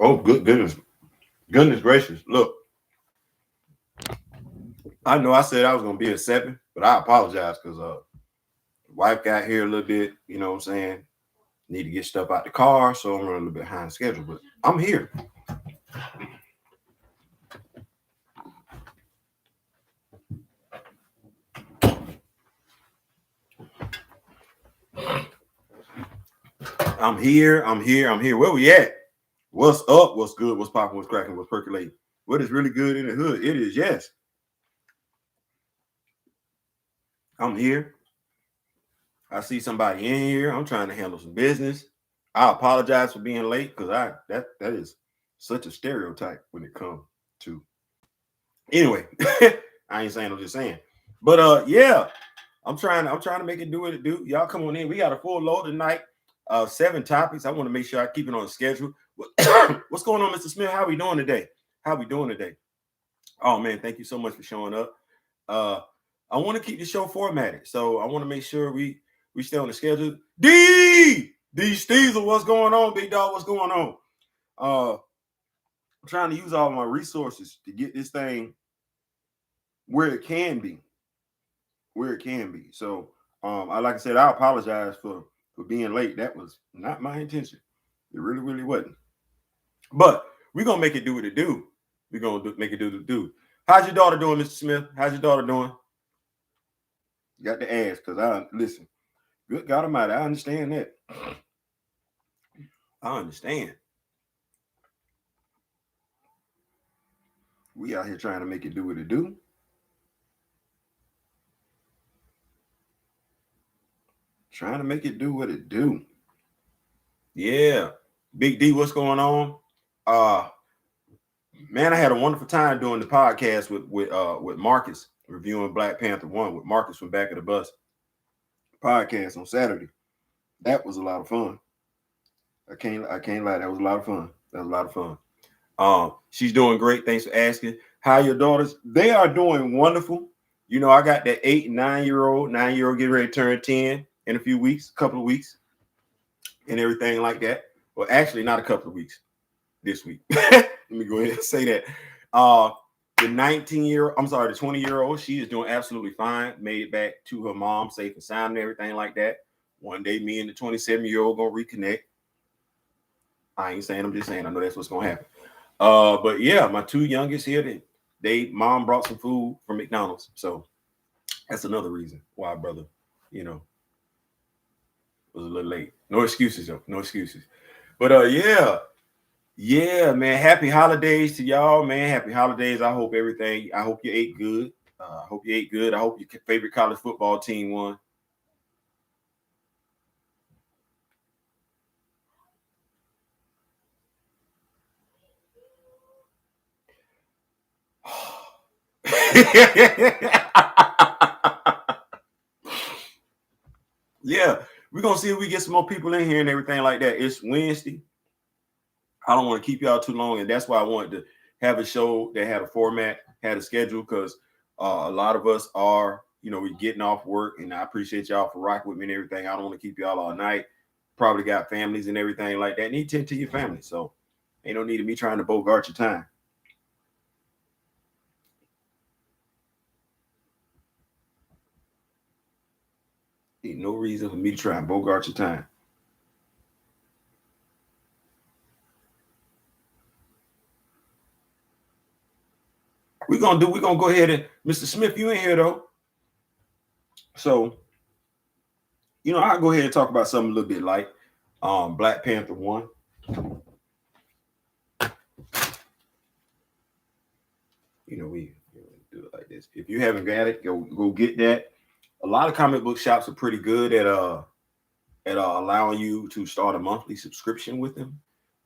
Oh, goodness gracious! Look, I know I said I was gonna be at 7, but I apologize because wife got here a little bit. You know what I'm saying? Need to get stuff out the car, so I'm running a little bit behind schedule. But I'm here. I'm here. Where we at? What's up? What's good? What's popping? What's cracking? What's percolating? What is really good in the hood? It is, yes. I'm here. I see somebody in here. I'm trying to handle some business. I apologize for being late because that is such a stereotype when it comes to. Anyway, I ain't saying. I'm just saying. But yeah, I'm trying to make it do what it do. Y'all come on in. We got a full load tonight. 7 topics. I want to make sure I keep it on schedule. What's going on, Mr. Smith? How we doing today? Oh man, thank you so much for showing up. I want to keep the show formatted, so I want to make sure we stay on the schedule. D Steezel, what's going on, big dog? What's going on? I'm trying to use all my resources to get this thing where it can be. So, like I said, I apologize for being late. That was not my intention. It really wasn't. But we're gonna make it do what it do. We're gonna make it do what it do. How's your daughter doing, Mr. Smith? How's your daughter doing? You got to ask because I listen. Good God Almighty, I understand that. I understand. We out here trying to make it do what it do. Trying to make it do what it do. Yeah. Big D, what's going on? Man, I had a wonderful time doing the podcast with Marcus, reviewing Black Panther 1 with Marcus from Back of the Bus podcast on Saturday. That was a lot of fun. I can't lie. That was a lot of fun. She's doing great. Thanks for asking. How are your daughters? They are doing wonderful. You know, I got that 8 and 9-year-old getting ready to turn 10 in a couple of weeks, and everything like that. Well, actually, not a couple of weeks. This week. Let me go ahead and say that. The 20-year-old, she is doing absolutely fine. Made it back to her mom, safe and sound and everything like that. One day, me and the 27-year-old gonna reconnect. I ain't saying, I'm just saying, I know that's what's gonna happen. But yeah, my 2 youngest here, mom brought some food from McDonald's. So that's another reason why brother, was a little late. No excuses, though. No excuses. But yeah, man. Happy holidays to y'all, man. Happy holidays. I hope you ate good. I hope your favorite college football team won. Yeah, we're gonna see if we get some more people in here and everything like that. It's Wednesday. I don't want to keep y'all too long, and that's why I wanted to have a show that had a format, had a schedule, because a lot of us are, we're getting off work, and I appreciate y'all for rocking with me and everything. I don't want to keep y'all all night. Probably got families and everything like that. Need to tend to your family, so ain't no need of me trying to bogart your time. Ain't no reason for me to try and bogart your time. We're gonna go ahead and Mr. Smith, you in here though. So, I'll go ahead and talk about something a little bit like Black Panther 1. We do it like this. If you haven't got it, go get that. A lot of comic book shops are pretty good at allowing you to start a monthly subscription with them.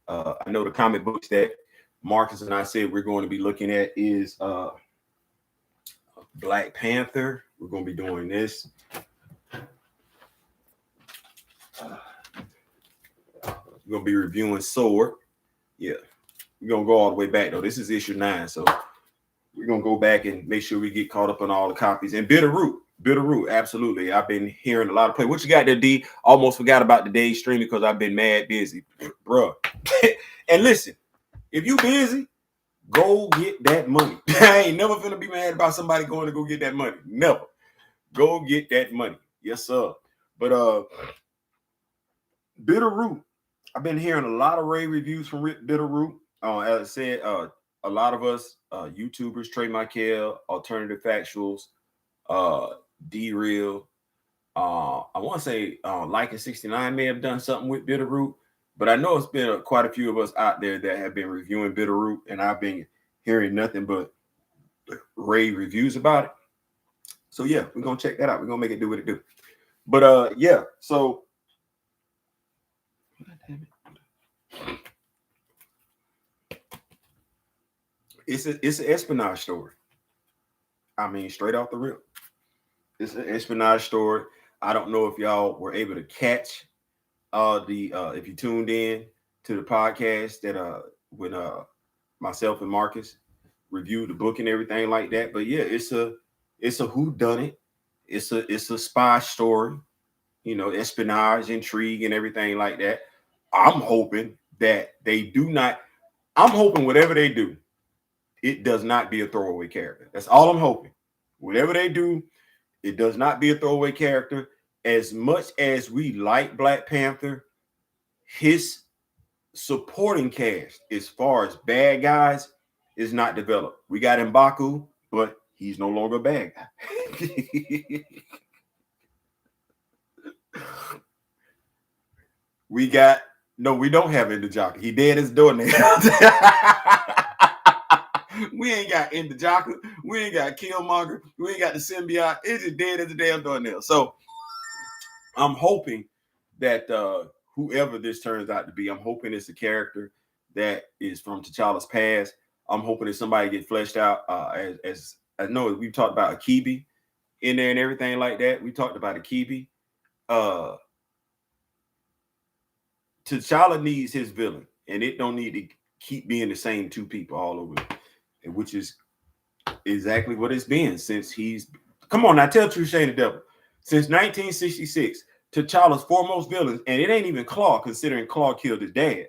I know the comic books that Marcus and I said we're going to be looking at is Black Panther. We're going to be doing this. We're going to be reviewing Sword. Yeah. We're going to go all the way back, though. This is issue 9, so we're going to go back and make sure we get caught up on all the copies. And Bitterroot, absolutely. I've been hearing a lot of play. What you got there, D? Almost forgot about the day's stream because I've been mad busy, bro. And listen, If you busy, go get that money. I ain't never finna be mad about somebody going to go get that money. Never. Go get that money. Yes, sir. But Bitterroot. I've been hearing a lot of rave reviews from Bitterroot. As I said, a lot of us YouTubers, Trey Michael, Alternative Factuals, D-Real. I want to say Like 69 may have done something with Bitterroot, but I know it's been quite a few of us out there that have been reviewing Bitterroot, and I've been hearing nothing but rave reviews about it. So yeah, we're gonna check that out. We're gonna make it do what it do. But yeah, so it's an espionage story. I mean, straight off the rip. It's an espionage story. I don't know if y'all were able to catch the if you tuned in to the podcast that when myself and Marcus reviewed the book and everything like that. But yeah, it's a whodunit. It's a spy story, you know, espionage, intrigue, and everything like that. I'm hoping that they do not. I'm hoping whatever they do, it does not be a throwaway character. That's all I'm hoping. Whatever they do, it does not be a throwaway character. As much as we like Black Panther, his supporting cast, as far as bad guys, is not developed. We got M'Baku, but he's no longer a bad guy. We don't have N'Jaka. He dead as door now. We ain't got N'Jaka. We ain't got Killmonger. We ain't got the symbiote. It's just dead as a damn doornail. So I'm hoping that whoever this turns out to be, I'm hoping it's a character that is from T'Challa's past. I'm hoping that somebody get fleshed out. As I know, we've talked about Akibi in there and everything like that. We talked about Akibi. T'Challa needs his villain, and it don't need to keep being the same two people all over, which is exactly what it's been since he's. Come on now, tell True Shane the Devil. Since 1966, T'Challa's foremost villains, and it ain't even Claw, considering Claw killed his dad.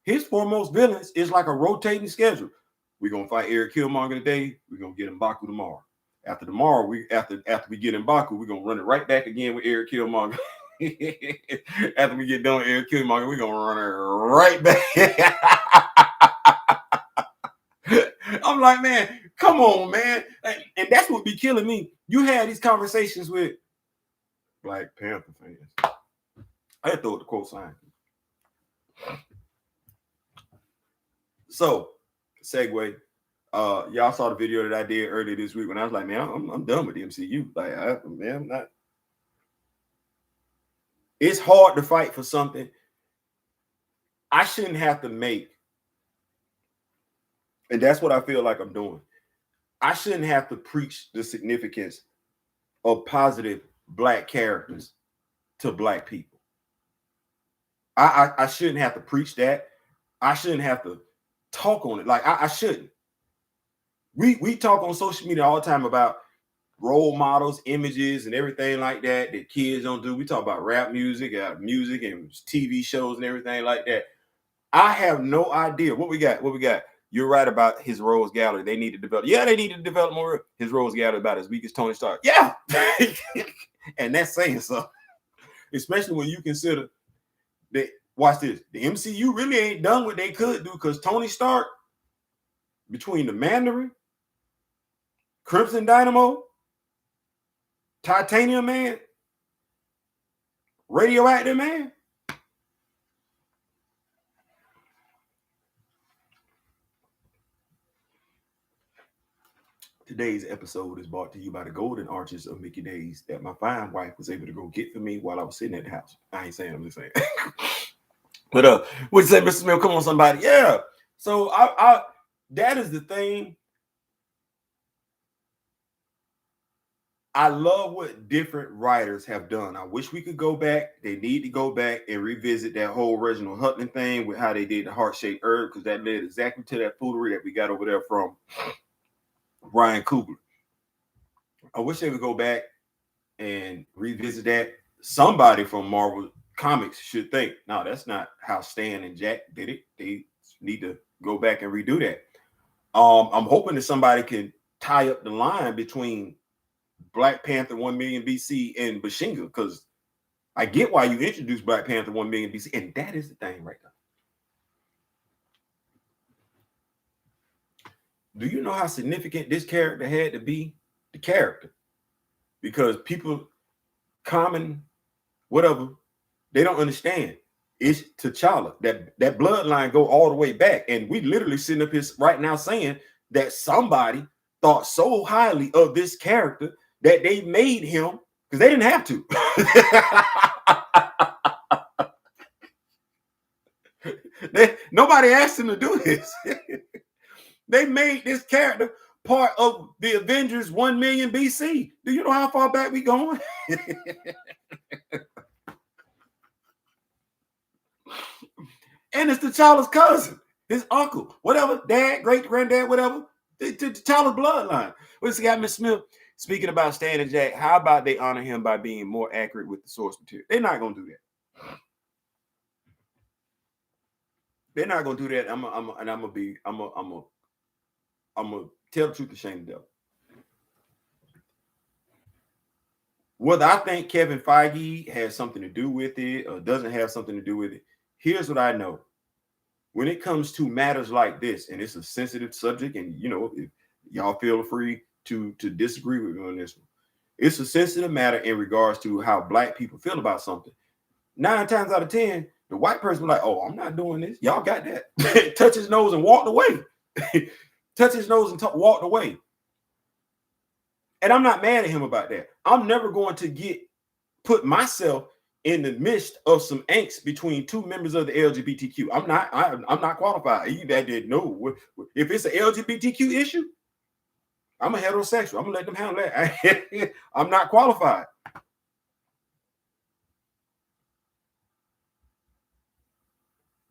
His foremost villains is like a rotating schedule. We're gonna fight Eric Killmonger today. We're gonna get M'Baku tomorrow. After tomorrow, after we get M'Baku, we're gonna run it right back again with Eric Killmonger. After we get done with Eric Killmonger, we're gonna run it right back. I'm like, man, come on, man. And that's what be killing me. You had these conversations with Black Panther fans. I had to throw the quote sign. So, segue. Y'all saw the video that I did earlier this week when I was like, man, I'm done with the MCU. Like, I'm not. It's hard to fight for something. I shouldn't have to make, and that's what I feel like I'm doing. I shouldn't have to preach the significance of positive Black characters to Black people. I shouldn't have to preach that. I shouldn't have to talk on it. Like I shouldn't. We talk on social media all the time about role models, images, and everything like that kids don't do. We talk about rap music, and TV shows and everything like that. I have no idea what we got. You're right about his Rose Gallery. They need to develop. Yeah, they need to develop more. His Rose Gallery about as weak as Tony Stark. Yeah, and that's saying something, especially when you consider that. Watch this. The MCU really ain't done what they could do because Tony Stark, between the Mandarin, Crimson Dynamo, Titanium Man, Radioactive Man. Today's episode is brought to you by the golden arches of Mickey D's that my fine wife was able to go get for me while I was sitting at the house. I ain't saying, I'm just saying. But what you say, Mr. Smith? Come on, somebody. Yeah. So I that is the thing. I love what different writers have done. I wish we could go back. They need to go back and revisit that whole Reginald Hutton thing with how they did the heart-shaped herb, because that led exactly to that foolery that we got over there from Ryan Coogler. I wish they would go back and revisit that. Somebody from Marvel Comics should think, no, that's not how Stan and Jack did it. Need to go back and redo that. I'm hoping that somebody can tie up the line between Black Panther 1 million BC and Bashinga, because I get why you introduced Black Panther 1 million BC, and that is the thing right now. Do you know how significant this character had to be? The character. Because people, common, whatever, they don't understand. It's T'Challa. That bloodline go all the way back. And we literally sitting up here right now saying that somebody thought so highly of this character that they made him, because they didn't have to. Nobody asked him to do this. They made this character part of the Avengers 1 million BC. Do you know how far back we going? And it's T'Challa's cousin, his uncle, whatever, dad, great granddad, whatever. T'Challa's bloodline. What's the guy, Miss Smith? Speaking about Stan and Jack, how about they honor him by being more accurate with the source material? They're not gonna do that. They're not gonna do that. I'm gonna tell the truth to shame the devil. Whether I think Kevin Feige has something to do with it or doesn't have something to do with it, here's what I know. When it comes to matters like this, and it's a sensitive subject, and you know, if y'all feel free to disagree with me on this one. It's a sensitive matter in regards to how Black people feel about something. 9 times out of 10, the white person like, "Oh, I'm not doing this. Y'all got that." Touch his nose and walked away. Touch his nose and walked away. And I'm not mad at him about that. I'm never going to put myself in the midst of some angst between 2 members of the LGBTQ. I'm not qualified. That did no. If it's an LGBTQ issue, I'm a heterosexual. I'm gonna let them handle that. I'm not qualified.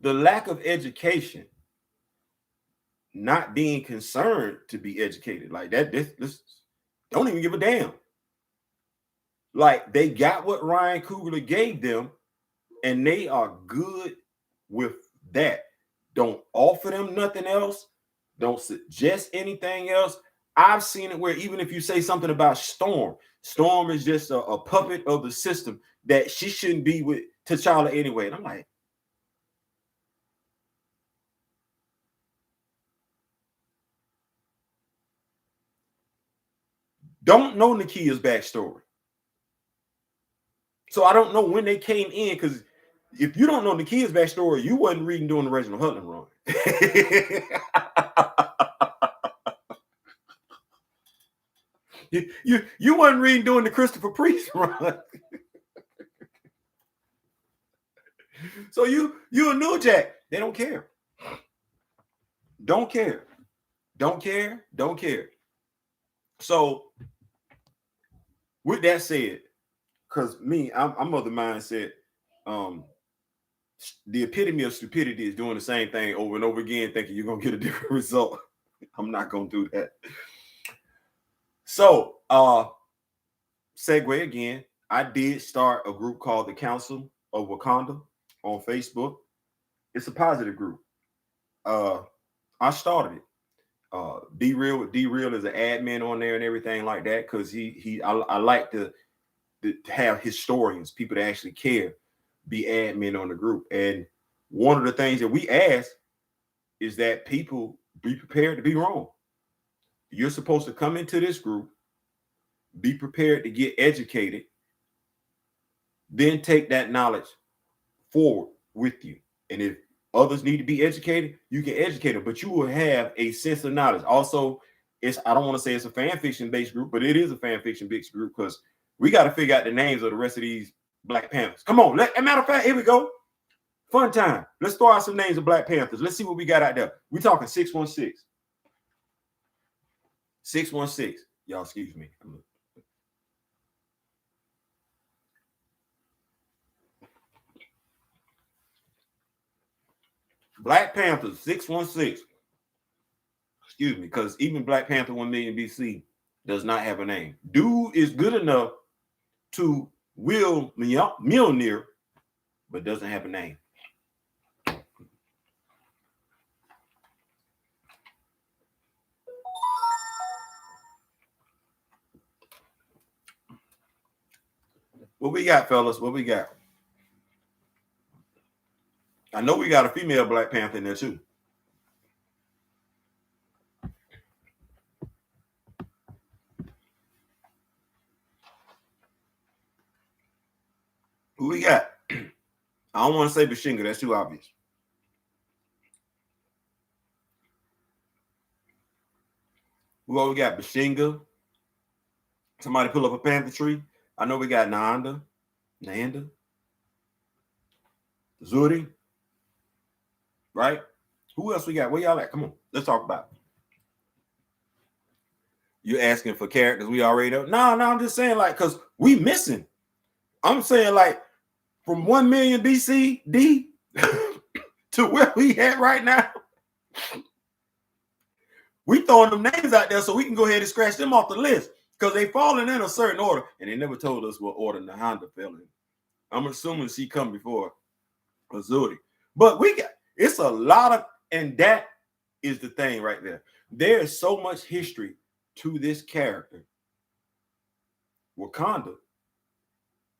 The lack of education, not being concerned to be educated like that, this don't even give a damn. Like, they got what Ryan Coogler gave them, and they are good with that. Don't offer them nothing else. Don't suggest anything else. I've seen it where even if you say something about Storm is just a puppet of the system, that she shouldn't be with T'Challa anyway. And I'm like, don't know Nakia's backstory. So I don't know when they came in, because if you don't know Nakia's backstory, you wasn't reading during the Reginald Hudlin run. you wasn't reading during the Christopher Priest run. So you a New Jack. They don't care. Don't care. Don't care. Don't care. So with that said, because I'm of the mindset, the epitome of stupidity is doing the same thing over and over again, thinking you're gonna get a different result. I'm not gonna do that. So segue again. I did start a group called the Council of Wakanda on Facebook. It's a positive group. I started it. D Real with D Real is an admin on there and everything like that, because I like to have historians, people that actually care, be admin on the group. And one of the things that we ask is that people be prepared to be wrong. You're supposed to come into this group, be prepared to get educated, then take that knowledge forward with you. And if others need to be educated, you can educate them, but you will have a sense of knowledge. Also, I don't want to say it's a fan fiction based group, but it is a fan fiction based group, because we got to figure out the names of the rest of these Black Panthers. Come on. As a matter of fact, here we go. Fun time. Let's throw out some names of Black Panthers. Let's see what we got out there. We're talking 616. 616. Y'all, excuse me. Black Panthers, 616. Excuse me, because even Black Panther 1 million BC does not have a name. Dude is good enough to will Mjolnir, but doesn't have a name. What we got, fellas? What we got? I know we got a female Black Panther in there too. Who we got? I don't want to say Bashinga. That's too obvious. Who all we got? Bashinga. Somebody pull up a panther tree. I know we got Nanda, Zuri. Right? Who else we got? Where y'all at? Come on. Let's talk about it. You're asking for characters we already know? No, I'm just saying, like, because we missing. I'm saying, like, from 1 million BCD to where we at right now, we throwing them names out there so we can go ahead and scratch them off the list because they falling in a certain order, and they never told us what order Nahanda fell in. I'm assuming she come before Azuri. But we got, it's a lot of, and that is the thing right there. There is so much history to this character, Wakanda,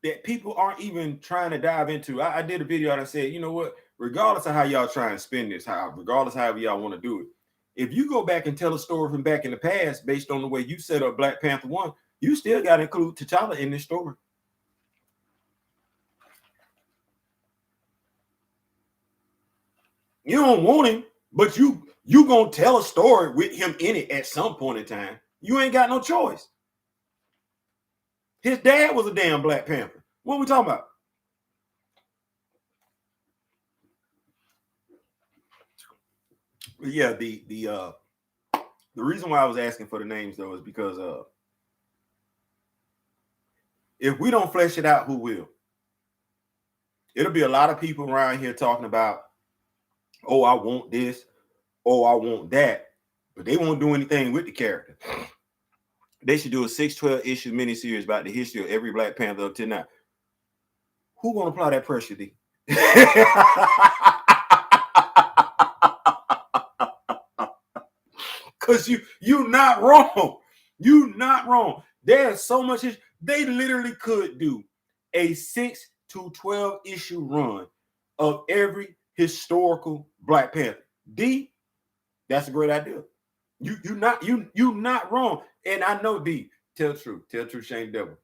that people aren't even trying to dive into. I did a video and I said, you know what, regardless of how y'all try and spin this, regardless of however y'all want to do it, if you go back and tell a story from back in the past based on the way you set up Black Panther 1, you still got to include T'Challa in this story. You don't want him, but you gonna tell a story with him in it at some point in time. You ain't got no choice. His dad was a damn Black Panther. What are we talking about? Yeah, the reason why I was asking for the names though is because if we don't flesh it out, who will? It'll be a lot of people around here talking about, oh, I want this, oh, I want that, but they won't do anything with the character. They should do a 6-12 issue miniseries about the history of every Black Panther up to now. Who gonna apply that pressure, D? Because you not wrong. You not wrong. There's so much. They literally could do a 6 to 12 issue run of every historical Black Panther. D, that's a great idea. You not wrong. And I know, D, tell truth, shame devil.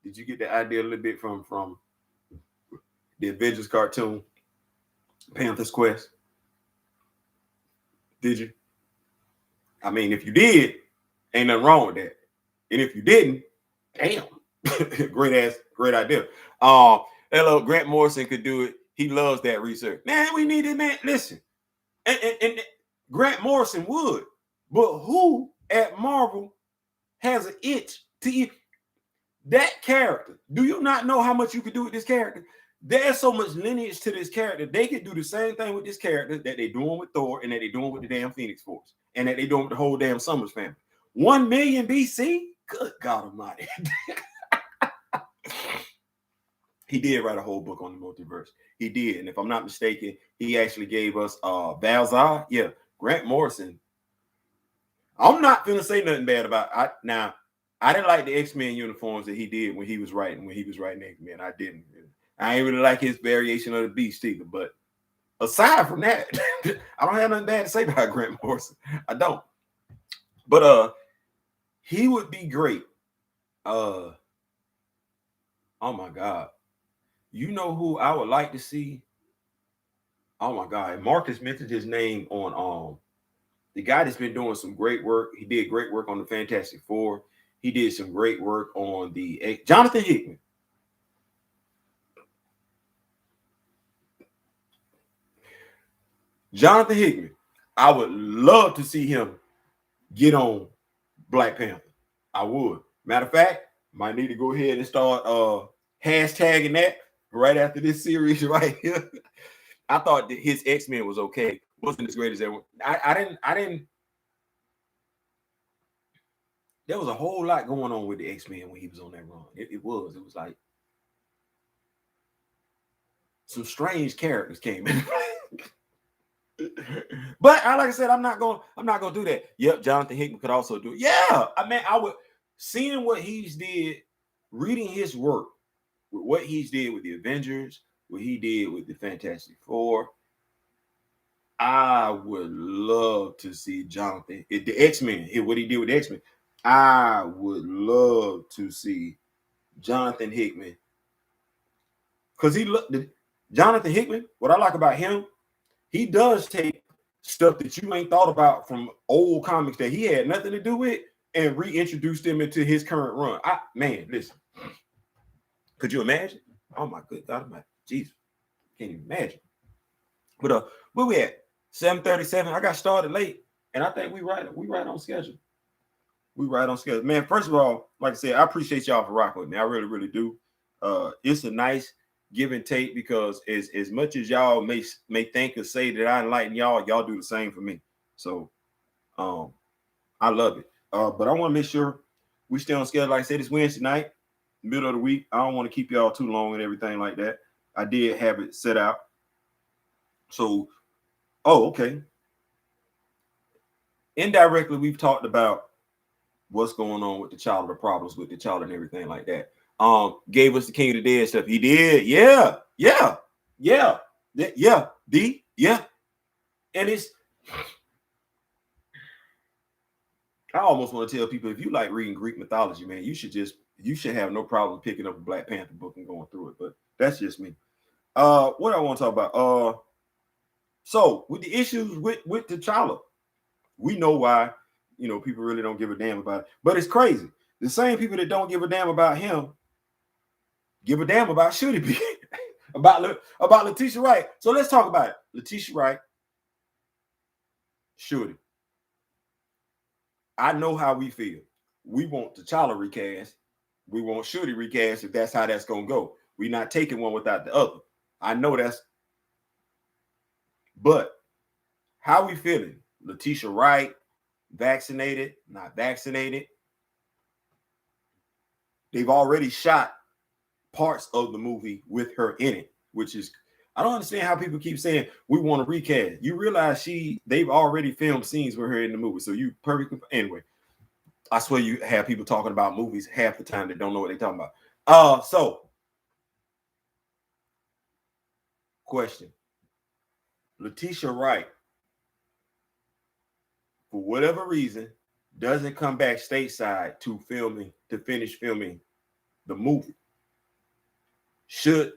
Did you get the idea a little bit from the Avengers cartoon, Panther's Quest? Did you? I mean, if you did, ain't nothing wrong with that. And if you didn't, damn, great idea. Hello, Grant Morrison could do it. He loves that research. Man, we need it, man. Listen, and Grant Morrison would, but who at Marvel has an itch to eat that character? Do you not know how much you could do with this character? There's so much lineage to this character. They could do the same thing with this character that they're doing with Thor and that they're doing with the damn Phoenix Force and that they're doing with the whole damn Summers family. 1 million BC? Good God Almighty. He did write a whole book on the multiverse. He did. And if I'm not mistaken, he actually gave us Balzar. Yeah, Grant Morrison. I'm not going to say nothing bad about it. Now, I didn't like the X-Men uniforms that he did when he was writing X-Men. I didn't. I ain't really like his variation of the Beast either. But aside from that, I don't have nothing bad to say about Grant Morrison. I don't. But he would be great. Oh my God. You know who I would like to see? Oh my God. Marcus mentioned his name on the guy that's been doing some great work. He did great work on the Fantastic Four. He did some great work on the Jonathan Hickman. Jonathan Hickman. I would love to see him get on Black Panther. I would. Matter of fact, might need to go ahead and start hashtagging that right after this series right here. I thought that his X-Men was okay. Wasn't as great as everyone. I didn't. There was a whole lot going on with the X-Men when he was on that run. It was like some strange characters came in. But like I said, I'm not gonna do that. Yep, Jonathan Hickman could also do it. Yeah, I mean, I would seeing what he's did, reading his work. with what he's did with the Avengers, what he did with the Fantastic Four, I would love to see Jonathan, the X-Men, what he did with the X-Men. I would love to see Jonathan Hickman. Because Jonathan Hickman, what I like about him, he does take stuff that you ain't thought about from old comics that he had nothing to do with and reintroduce them into his current run. Man, listen. Could you imagine? Oh my good God Almighty. Jesus. Can't even imagine. But where we at? 7:37. I got started late. And I think we right on schedule. We right on schedule. Man, first of all, like I said, I appreciate y'all for rocking with me. I really, really do. It's a nice give and take because as much as y'all may think or say that I enlighten y'all do the same for me. So I love it. But I want to make sure we stay on schedule. Like I said, it's Wednesday night, middle of the week. I don't want to keep y'all too long and everything like that. I did have it set out. So, okay. Indirectly, we've talked about what's going on with the child, the problems with the child and everything like that. Gave us the King of the Dead stuff. He did. Yeah. And I almost want to tell people, if you like reading Greek mythology, man, you should have no problem picking up a Black Panther book and going through it. But that's just me. What I want to talk about. So with the issues with T'Challa, we know why, people really don't give a damn about it. But it's crazy. The same people that don't give a damn about him give a damn about Shuri, about Letitia Wright. So let's talk about it. Letitia Wright, Shuri. I know how we feel. We want T'Challa recast. We want Shuri recast if that's how that's going to go. We're not taking one without the other. I know that's. But how we feeling? Letitia Wright, vaccinated, not vaccinated. They've already shot parts of the movie with her in it, which is, I don't understand how people keep saying we want to recast. You realize they've already filmed scenes with her in the movie. So you perfectly, anyway, I swear you have people talking about movies half the time that don't know what they're talking about. So question. Letitia Wright, for whatever reason, doesn't come back stateside to finish filming the movie. Should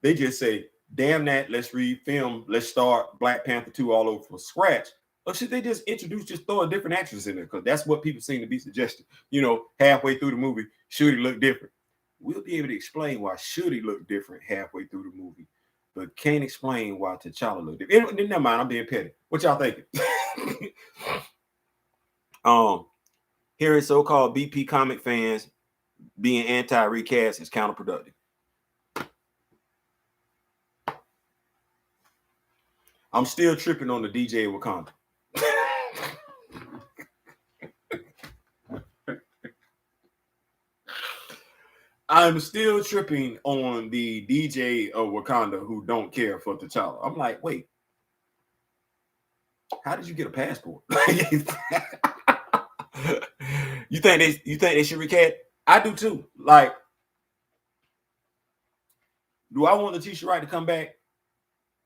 they just say, damn that, let's refilm, let's start Black Panther 2 all over from scratch? Or should they just throw a different actress in there? Because that's what people seem to be suggesting. Halfway through the movie, Shuri looked different. We'll be able to explain why Shuri looked different halfway through the movie, but can't explain why T'Challa looked different. Never mind, I'm being petty. What y'all thinking? Hearing so-called BP comic fans being anti-recast is counterproductive. I'm still tripping on the DJ Wakanda. I'm still tripping on the DJ of Wakanda who don't care for T'Challa. I'm like, wait, how did you get a passport? You think they should recast? I do too. Like, do I want Letitia Wright to come back?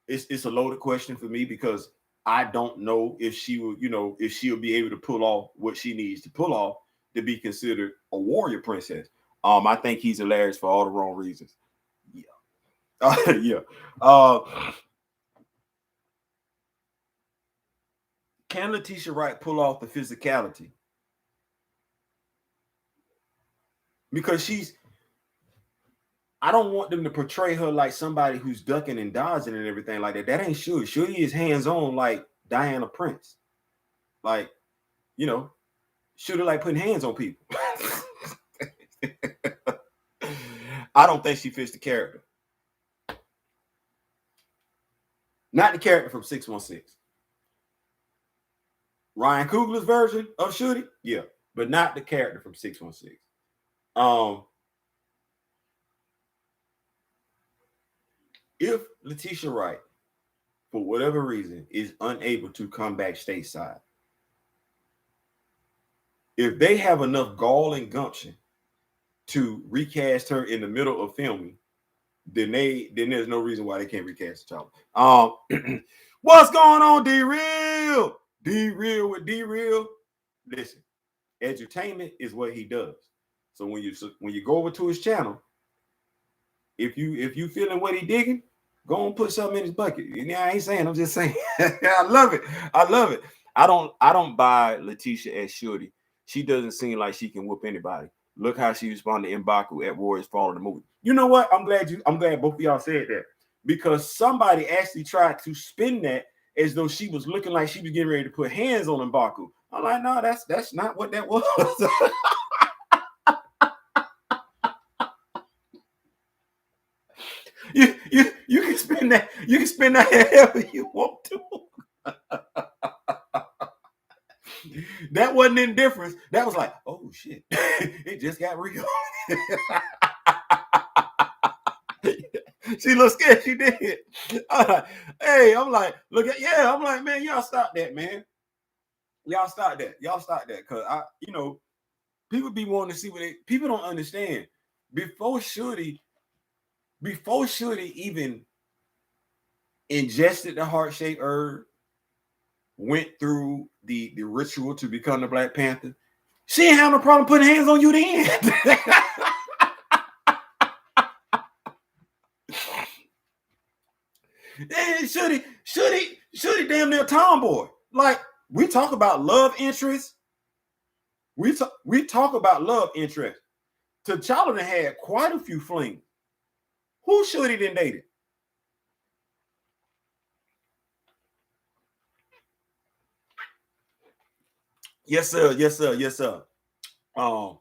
It's a loaded question for me because I don't know if she will, if she'll be able to pull off what she needs to pull off to be considered a warrior princess. I think he's hilarious for all the wrong reasons. Yeah. Yeah. Can Letitia Wright pull off the physicality? Because I don't want them to portray her like somebody who's ducking and dodging and everything like that. That ain't Shuri. Shuri is hands-on like Diana Prince. Like, Shuri like putting hands on people. I don't think she fits the character. Not the character from 616. Ryan Coogler's version of Shuri, yeah, but not the character from 616. If Letitia Wright, for whatever reason, is unable to come back stateside, if they have enough gall and gumption to recast her in the middle of filming then there's no reason why they can't recast T'Challa. What's going on, D-Real? D-Real with D-Real. Listen, edutainment is what he does. So when you go over to his channel, if you feeling what he digging, go and put something in his bucket. I ain't saying, I'm just saying. I love it. I love it. I don't buy Letitia as Shuri. She doesn't seem like she can whoop anybody. Look how she responded to M'Baku at Warriors Fall in the movie. You know what? I'm glad both of y'all said that, because somebody actually tried to spin that as though she was looking like she was getting ready to put hands on M'Baku. I'm like, no, that's not what that was. You can spin that. You can spin that however you want to. That wasn't indifference. That was like, oh shit, it just got real. She looked scared. She did. Hey, I'm like, look at, yeah. I'm like, man, y'all stop that, man. Y'all stop that. Y'all stop that, cause people be wanting to see what people don't understand. Before Shuri even ingested the heart-shaped herb, went through the ritual to become the Black Panther, she didn't have no problem putting hands on you then. Shuri damn near tomboy. Like, we talk about love interest. We talk about love interest. T'Challa had quite a few flings. Who Shuri didn't date it? Yes, sir. Yes, sir. Yes, sir. Long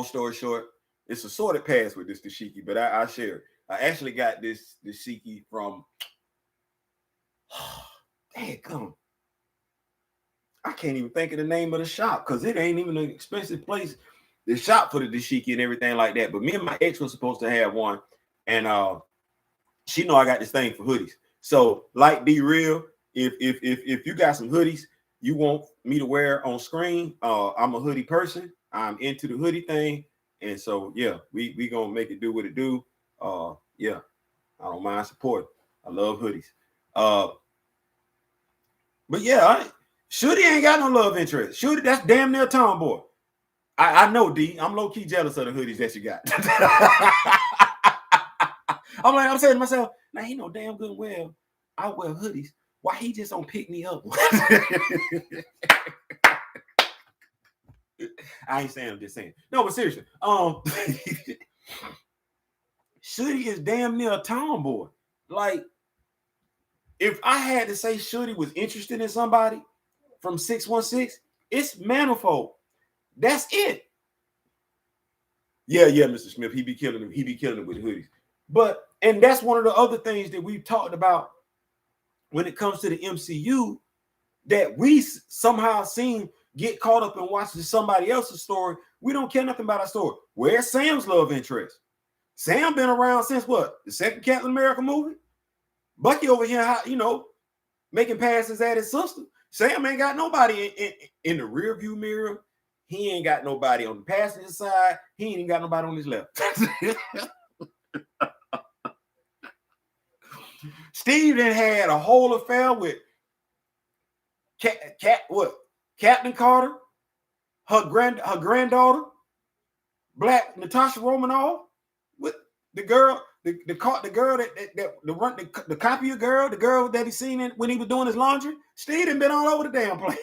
story short, it's a sorted pass with this dashiki, but I share it. I actually got this dashiki from come. I can't even think of the name of the shop because it ain't even an expensive place. The shop for the dashiki and everything like that. But me and my ex was supposed to have one, and she know I got this thing for hoodies. So, like D-Real, if you got some hoodies you want me to wear on screen, I'm a hoodie person. I'm into the hoodie thing, and so yeah, we gonna make it do what it do. Yeah, I don't mind support. I love hoodies. But yeah, Shuri ain't got no love interest. Shuri, that's damn near tomboy. I know, D. I'm low key jealous of the hoodies that you got. I'm saying to myself, now he know damn good well I wear hoodies. Why he just don't pick me up? I ain't saying, I'm just saying. No, but seriously, Shuri is damn near a tomboy. Like, if I had to say Shuri was interested in somebody from 616, it's Manifold. That's it. Yeah, Mr. Smith. He be killing him. He be killing him with hoodies. And that's one of the other things that we've talked about when it comes to the MCU, that we somehow seem get caught up in watching somebody else's story. We don't care nothing about our story. Where's Sam's love interest? Sam been around since what? The second Captain America movie? Bucky over here, making passes at his sister. Sam ain't got nobody in the rear view mirror. He ain't got nobody on the passenger side. He ain't even got nobody on his left. Steve then had a whole affair with Captain Carter, her granddaughter, Black Natasha Romanoff, with the girl, the girl the copier girl, the girl that he seen when he was doing his laundry. Steve done been all over the damn place.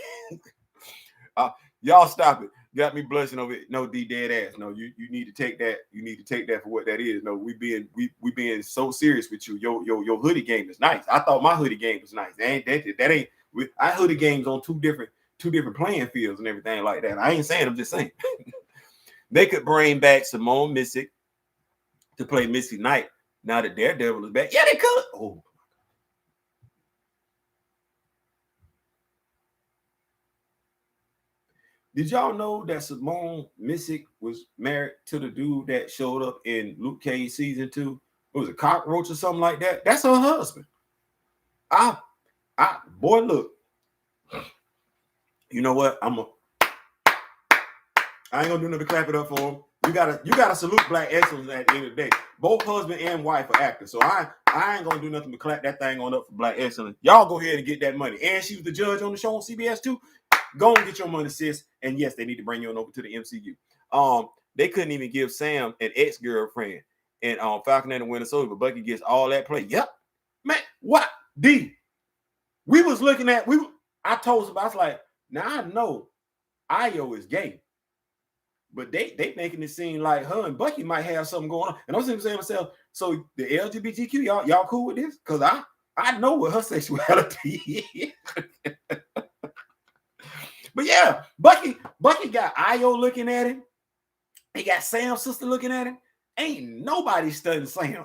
Y'all stop it. Got me blushing over it. No, D dead ass. No, you need to take that. You need to take that for what that is. No, we being so serious with you. Your hoodie game is nice. I thought my hoodie game was nice. I hoodie games on two different playing fields and everything like that. I ain't saying, I'm just saying. They could bring back Simone Missick to play Misty Knight now that Daredevil is back. Yeah, they could. Oh. Did y'all know that Simone Missick was married to the dude that showed up in Luke Cage season 2? It was a cockroach or something like that. That's her husband. Boy, look. You know what? I ain't gonna do nothing to clap it up for him. You gotta salute black excellence at the end of the day. Both husband and wife are actors, so I ain't gonna do nothing but clap that thing on up for black excellence. Y'all go ahead and get that money. And she was the judge on the show on CBS too. Go and get your money, sis. And yes, they need to bring you on over to the MCU. They couldn't even give Sam an ex-girlfriend and Falcon and the Winter Soldier, but Bucky gets all that play. Yep, man. What? D. We was looking at I told him, I was like, now I know Io is gay. But they making it seem like her and Bucky might have something going on. And I was saying to myself, so the LGBTQ, y'all cool with this? Because I know what her sexuality is. But yeah, Bucky got Io looking at him. He got Sam's sister looking at him. Ain't nobody studying Sam.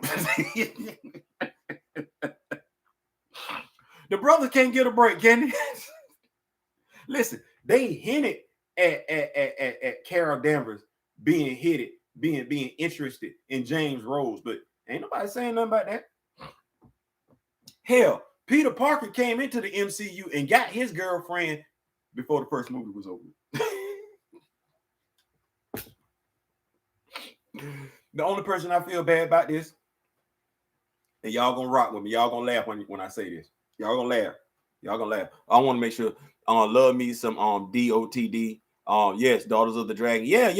The brother can't get a break, can he? Listen, they hinted at Carol Danvers being interested in James Rose, but ain't nobody saying nothing about that. Hell, Peter Parker came into the MCU and got his girlfriend before the first movie was over. The only person I feel bad about this, and y'all gonna rock with me, y'all gonna laugh when I say this. Y'all gonna laugh. I want to make sure love me some DOTD. Yes, Daughters of the Dragon. Yeah.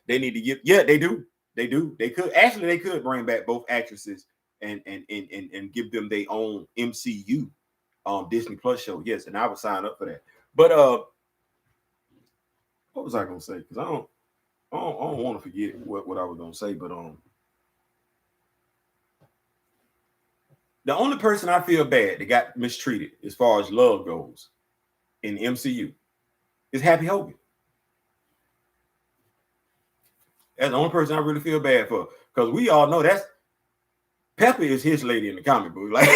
They need to give. Yeah, they do. They could bring back both actresses and give them their own MCU Disney Plus show. Yes, and I would sign up for that. But what was I gonna say? Because I don't want to forget what I was gonna say. But the only person I feel bad that got mistreated as far as love goes in the MCU is Happy Hogan. That's the only person I really feel bad for, because we all know that's Pepper is his lady in the comic book. Like,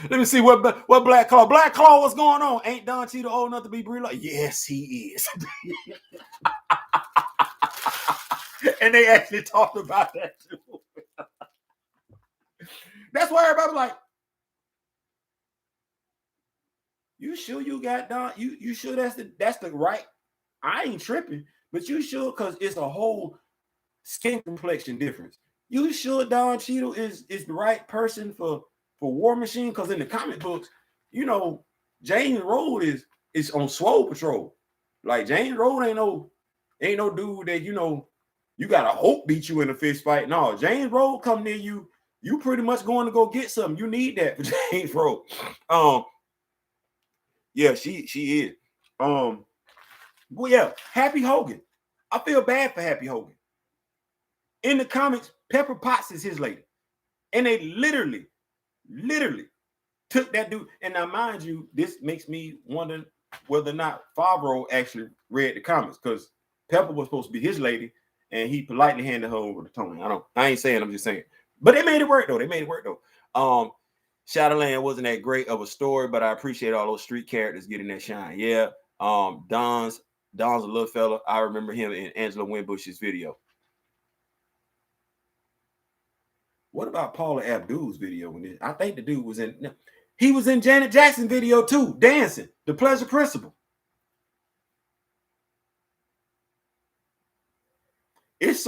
let me see what Black Claw. Black Claw, what's going on? Ain't Don Cheadle old enough to be Brie Larson? Yes, he is. And they actually talked about that too. That's why everybody was like, "You sure you got Don? You sure that's the right?" I ain't tripping, but you sure, because it's a whole skin complexion difference. You sure Don Cheadle is the right person for War Machine? Because in the comic books, you know, James Rhodes is on Swole Patrol. Like, James Rhodes ain't no dude that, you know, you gotta hope beat you in a fist fight. No, James Rhodes come near you, you pretty much going to go get something. You need that for James Rhodes. Yeah, she is. Well, yeah, Happy Hogan. I feel bad for Happy Hogan. In the comics, Pepper Potts is his lady. And they literally took that dude. And now, mind you, this makes me wonder whether or not Favreau actually read the comics, because Pepper was supposed to be his lady, and he politely handed her over to Tony. I ain't saying, I'm just saying. But they made it work, though. Shadowland wasn't that great of a story, but I appreciate all those street characters getting that shine. Yeah. Don's a little fella. I remember him in Angela Winbush's video. What about Paula Abdul's video? I think the dude was he was in Janet Jackson's video too, dancing, The Pleasure Principle. It's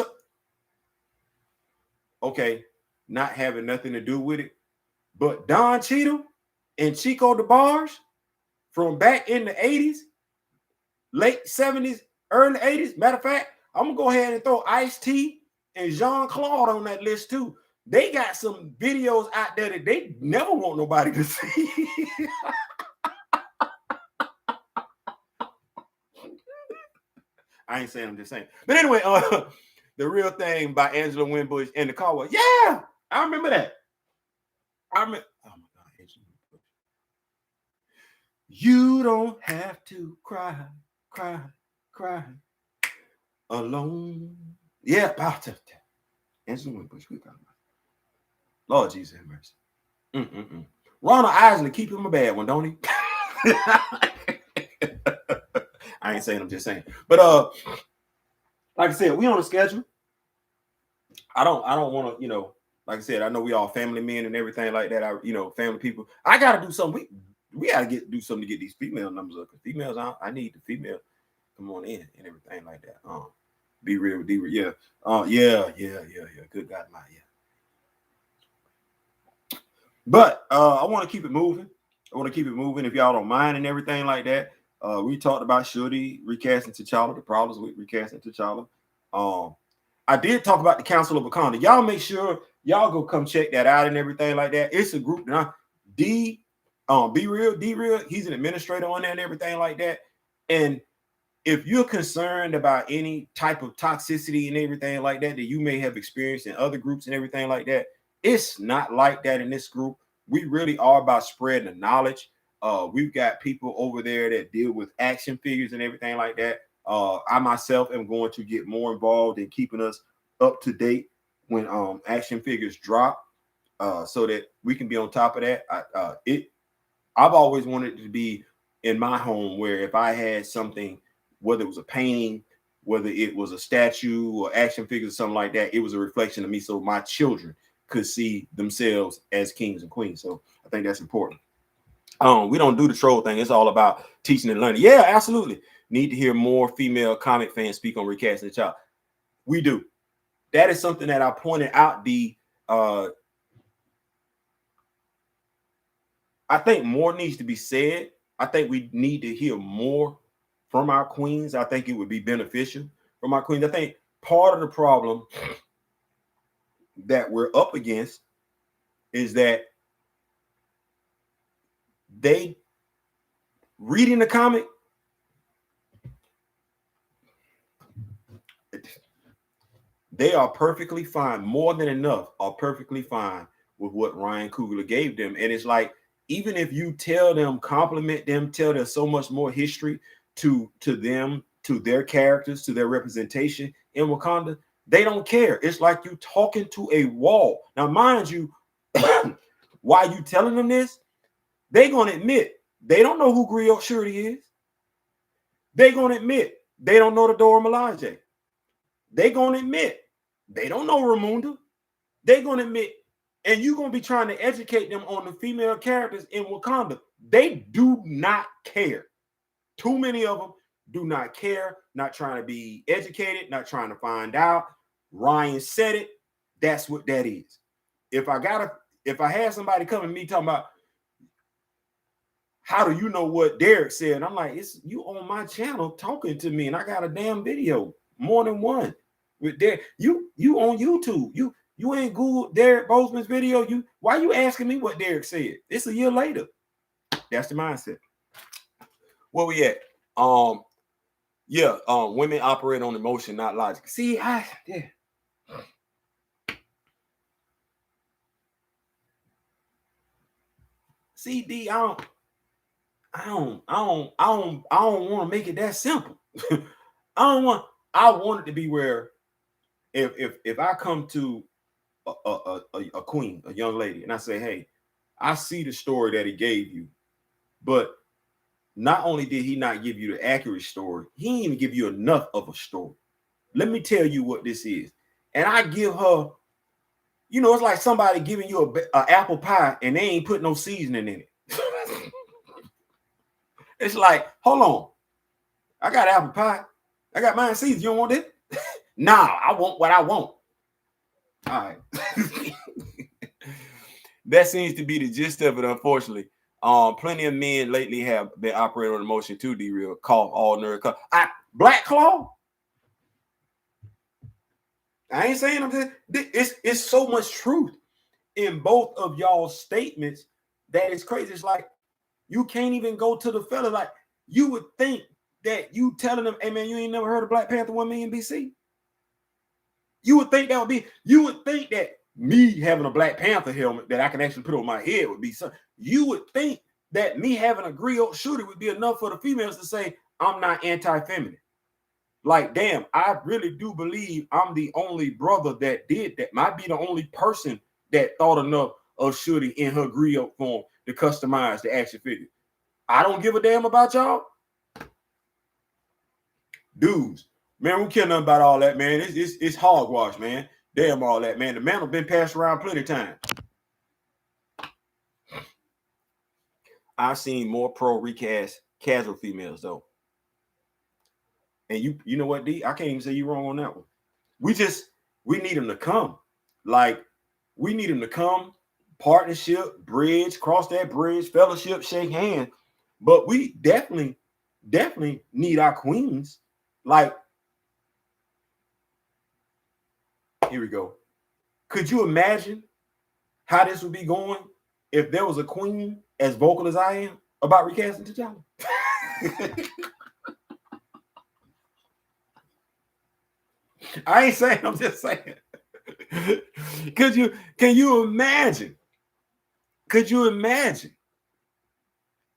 okay, not having nothing to do with it, but Don Cheadle and Chico DeBarge from back in the 80s, late 70s, early 80s. Matter of fact, I'm gonna go ahead and throw Ice-T and Jean-Claude on that list too. They got some videos out there that they never want nobody to see. I ain't saying, I'm just saying. But anyway, The Real Thing by Angela Winbush and the car was, yeah, I remember that. Oh my God, Angela Winbush. You don't have to cry alone. Yeah, about that. Angela Winbush, we talking about. Lord Jesus have mercy. Ronald Isley, keep him a bad one, don't he? I ain't saying, I'm just saying. But like I said, we on a schedule. I don't want to, you know, like I said, I know we all family men and everything like that. Family people. I gotta do something. We gotta do something to get these female numbers up. Because females, I need the female. come on in and everything like that. Be real, be real. Yeah. Yeah. Good God, my yeah. But I want to keep it moving. If y'all don't mind and everything like that. We talked about Shuri recasting T'Challa, the problems with recasting T'Challa. I did talk about the Council of Wakanda. Y'all make sure y'all go come check that out and everything like that. It's a group now. Be real, he's an administrator on there and everything like that. And if you're concerned about any type of toxicity and everything like that you may have experienced in other groups and everything like that, it's not like that in this group. We really are about spreading the knowledge. We've got people over there that deal with action figures and everything like that. I myself am going to get more involved in keeping us up to date when action figures drop, so that we can be on top of that. I've always wanted it to be in my home where if I had something, whether it was a painting, whether it was a statue or action figure or something like that, it was a reflection of me, so my children could see themselves as kings and queens. So I think that's important. We don't do the troll thing. It's all about teaching and learning. Yeah, absolutely. Need to hear more female comic fans speak on recasting the child. We do. That is something that I pointed out. I think more needs to be said. I think we need to hear more from our queens. I think it would be beneficial from our queens. I think part of the problem that we're up against is that they reading the comic, they are perfectly fine, more than enough, are perfectly fine with what Ryan Coogler gave them. And it's like, even if you tell them, compliment them, tell them so much more history to them, to their characters, to their representation in Wakanda, they don't care. It's like you talking to a wall. Now, mind you, while you telling them this, they gonna admit they don't know who Griot Shuri is. They gonna admit they don't know the Dora Milaje. They gonna admit they don't know Ramunda. They gonna admit, and you're gonna be trying to educate them on the female characters in Wakanda. They do not care. Too many of them do not care, not trying to be educated, not trying to find out. Ryan said it. That's what that is. If I had somebody come to me talking about, how do you know what Derek said? And I'm like, it's you on my channel talking to me, and I got a damn video, more than one. With Derek, you on YouTube. You ain't Google Derek Boseman's video. Why you asking me what Derek said? It's a year later. That's the mindset. Where we at? Women operate on emotion, not logic. See, CD, I don't want to make it that simple. I want it to be where if I come to a queen, a young lady, and I say, hey, I see the story that he gave you, but not only did he not give you the accurate story, he didn't even give you enough of a story. Let me tell you what this is. And I give her, it's like somebody giving you a apple pie and they ain't put no seasoning in it. It's like, hold on. I got apple pie. I got mine seasoned. You don't want it? Nah, I want what I want. All right. That seems to be the gist of it, unfortunately. Plenty of men lately have been operating on emotion too, D-Real. Cough, all nerd cough. Black Claw? I ain't saying I'm saying it's so much truth in both of y'all's statements that it's crazy. It's like you can't even go to the fella. Like, you would think that you telling them, hey man, you ain't never heard of Black Panther 1 million BC. You would think that me having a Black Panther helmet that I can actually put on my head would be something. You would think that me having a Griot Shuri would be enough for the females to say, I'm not anti-feminine. Like, damn, I really do believe I'm the only brother that did that. Might be the only person that thought enough of Shuri in her Griot form to customize the action figure. I don't give a damn about y'all. Dudes, man, we care nothing about all that, man. It's hogwash, man. Damn all that, man. The mantle been passed around plenty of times. I've seen more pro recast casual females, though. And you know what, D? I can't even say you wrong on that one. We need them to come. Like, we need them to come, partnership, bridge, cross that bridge, fellowship, shake hands. But we definitely need our queens. Like, here we go. Could you imagine how this would be going if there was a queen as vocal as I am about recasting T'Challa? I ain't saying, I'm just saying. Can you imagine? Could you imagine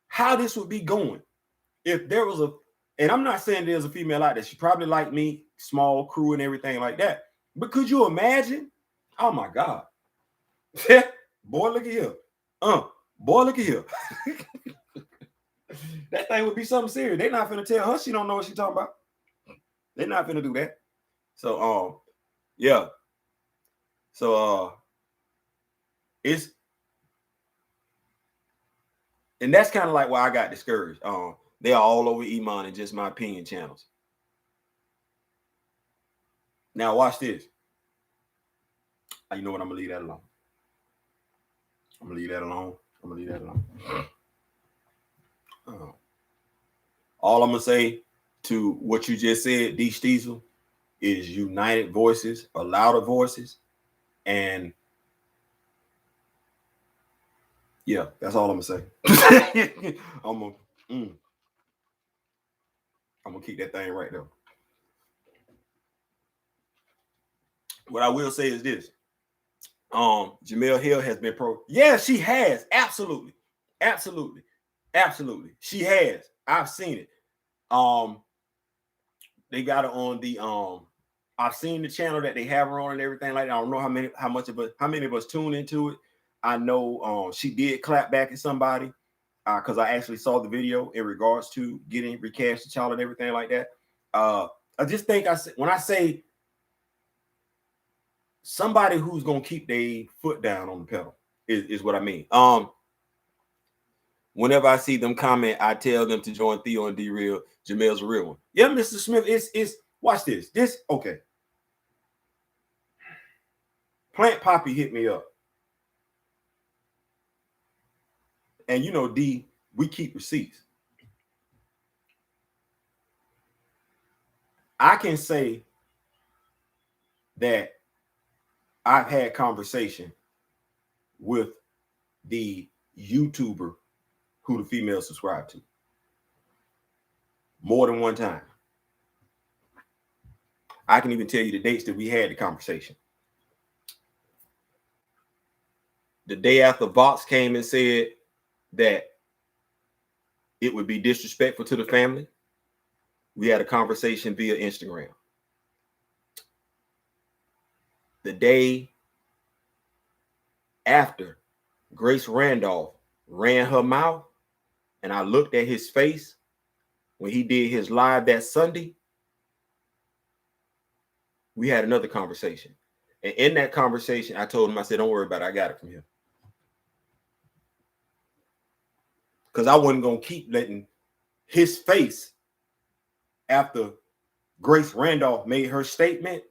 how this would be going if there was and I'm not saying there's a female out there, she probably like me, small crew and everything like that. But could you imagine? Oh my God. Boy, look at here. Boy, look at here. That thing would be something serious. They're not finna tell her she don't know what she's talking about. They're not finna do that. So yeah. So it's, and that's kind of like why I got discouraged. They are all over Iman and Just My Opinion channels. Now watch this. You know what? I'm gonna leave that alone. I'm gonna leave that alone. All I'm gonna say to what you just said, D. Stiesel, is united voices or louder voices, and yeah, that's all I'm gonna say. I'm gonna keep that thing right there. What I will say is this: Jamel Hill has been Yeah, she has. Absolutely. She has. I've seen it. They got her on the I've seen the channel that they have her on and everything like that. I don't know how many of us tune into it. I know she did clap back at somebody because I actually saw the video in regards to getting recast T'Challa and everything like that. I just think when I say somebody who's gonna keep their foot down on the pedal is what I mean. Whenever I see them comment, I tell them to join Theo and D-Real. Jamel's a real one. Yeah, Mr. Smith, it's watch this. Okay. Plant Poppy hit me up. And you know, D, we keep receipts. I can say that I've had conversation with the YouTuber who the female subscribed to more than one time. I can even tell you the dates that we had the conversation. The day after Vox came and said that it would be disrespectful to the family, we had a conversation via Instagram. The day after Grace Randolph ran her mouth and I looked at his face when he did his live that Sunday, we had another conversation. And in that conversation, I told him, I said, don't worry about it. I got it from him. Because I wasn't going to keep letting his face after Grace Randolph made her statement.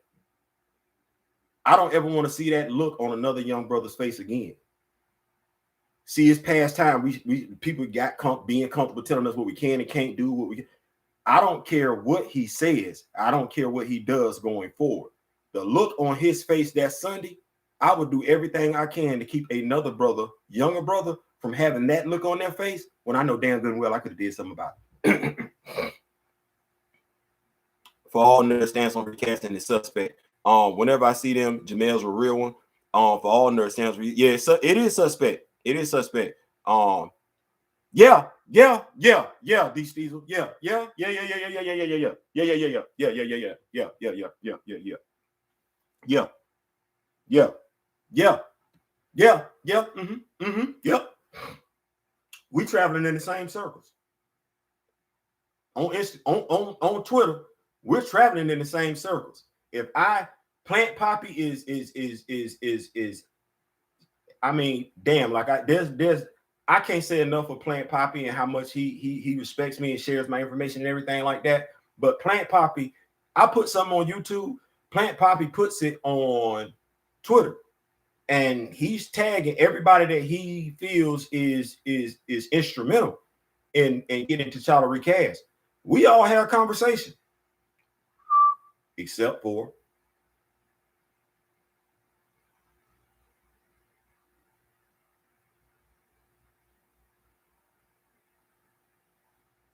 I don't ever want to see that look on another young brother's face again. See, it's past time. We people got being comfortable telling us what we can and can't do. I don't care what he says. I don't care what he does going forward. The look on his face that Sunday, I would do everything I can to keep another brother, younger brother, from having that look on their face when I know damn good and well I could have did something about it. For all nerd stance on recasting the suspect. Whenever I see them, Jamel's a real one. For all nerd stance, yeah, it is suspect. It is suspect. Yeah. These Diesel. Yeah. We traveling in the same circles. On Twitter, we're traveling in the same circles. If Plant Poppy is I mean, damn, like I can't say enough for Plant Poppy and how much he respects me and shares my information and everything like that. But Plant Poppy, I put something on YouTube. Plant Poppy puts it on Twitter, and he's tagging everybody that he feels is instrumental in getting T'Challa recast. We all have a conversation, except for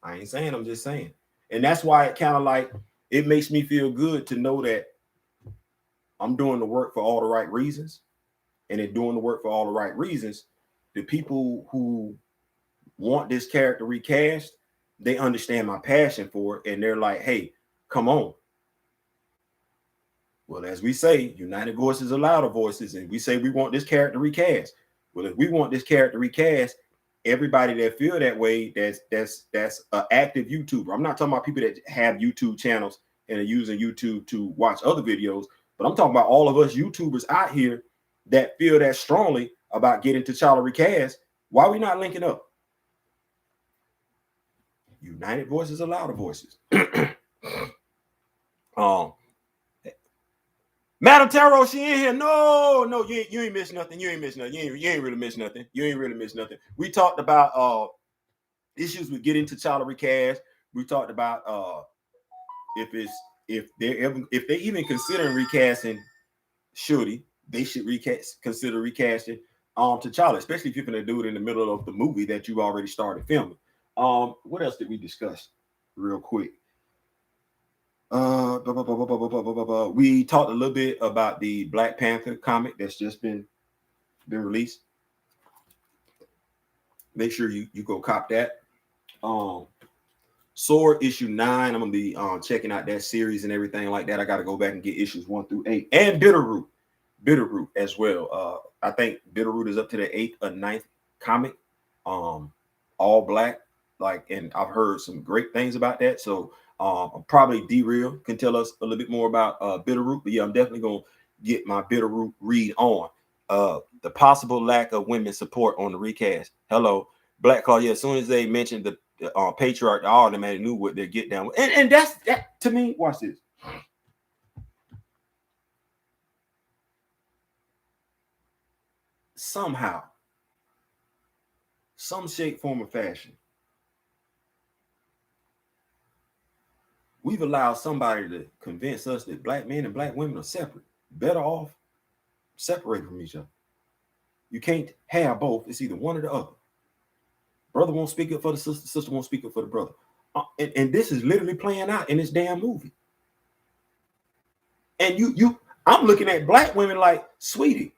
I ain't saying, I'm just saying. And that's why it kind of like, it makes me feel good to know that I'm doing the work for all the right reasons. And in doing the work for all the right reasons, the people who want this character recast, they understand my passion for it. And they're like, hey, come on. Well, as we say, united voices are louder voices. And we say we want this character recast. Well, if we want this character recast, everybody that feel that way, that's an active YouTuber. I'm not talking about people that have YouTube channels and are using YouTube to watch other videos, but I'm talking about all of us YouTubers out here that feel that strongly about getting T'Challa recast. Why are we not linking up? United voices are louder voices. Madam Tarot, she in here. No, you ain't missed nothing. You ain't missed nothing. You ain't really missed nothing. You ain't really missed nothing. We talked about issues with getting T'Challa recast. We talked about if they even considering recasting Shuri, they should consider recasting T'Challa, especially if you're going to do it in the middle of the movie that you already started filming. What else did we discuss real quick? We talked a little bit about the Black Panther comic that's just been released. Make sure you go cop that. Sword issue 9. I'm gonna be checking out that series and everything like that. I got to go back and get issues 1 through 8 and Bitterroot as well. I think Bitterroot is up to the 8th or 9th comic. All black, like, and I've heard some great things about that. So probably D-Real can tell us a little bit more about Bitterroot. But yeah, I'm definitely gonna get my Bitterroot read on. The possible lack of women support on the recast. Hello, Black Claw. Yeah, as soon as they mentioned the patriarch, I automatically knew what they'd get down with. And that's that to me. Watch this. Somehow, some shape, form, or fashion, we've allowed somebody to convince us that black men and black women are separate, better off separated from each other. You can't have both. It's either one or the other. Brother won't speak up for the sister, sister won't speak up for the brother. And this is literally playing out in this damn movie. And I'm looking at black women like, sweetie,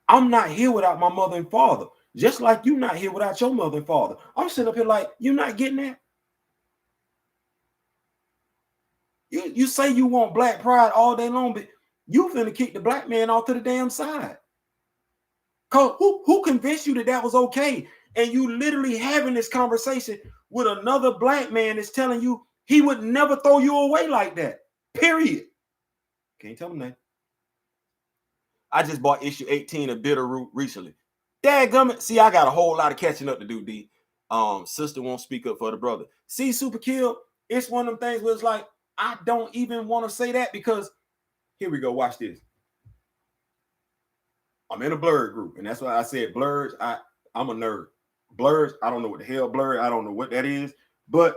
I'm not here without my mother and father. Just like you're not here without your mother and father. I'm sitting up here like, you're not getting that? You say you want black pride all day long, but you finna kick the black man off to the damn side. Cause who convinced you that was okay? And you literally having this conversation with another black man that's telling you he would never throw you away like that. Period. Can't tell him that. I just bought issue 18 of Bitterroot recently. Dadgummit. See, I got a whole lot of catching up to do, D. Sister won't speak up for the brother. See, Super Kill, it's one of them things where it's like, I don't even want to say that because here we go. Watch this. I'm in a Blurred group, and that's why I said Blurred. I'm a nerd. Blurred, I don't know what the hell Blurred. I don't know what that is, but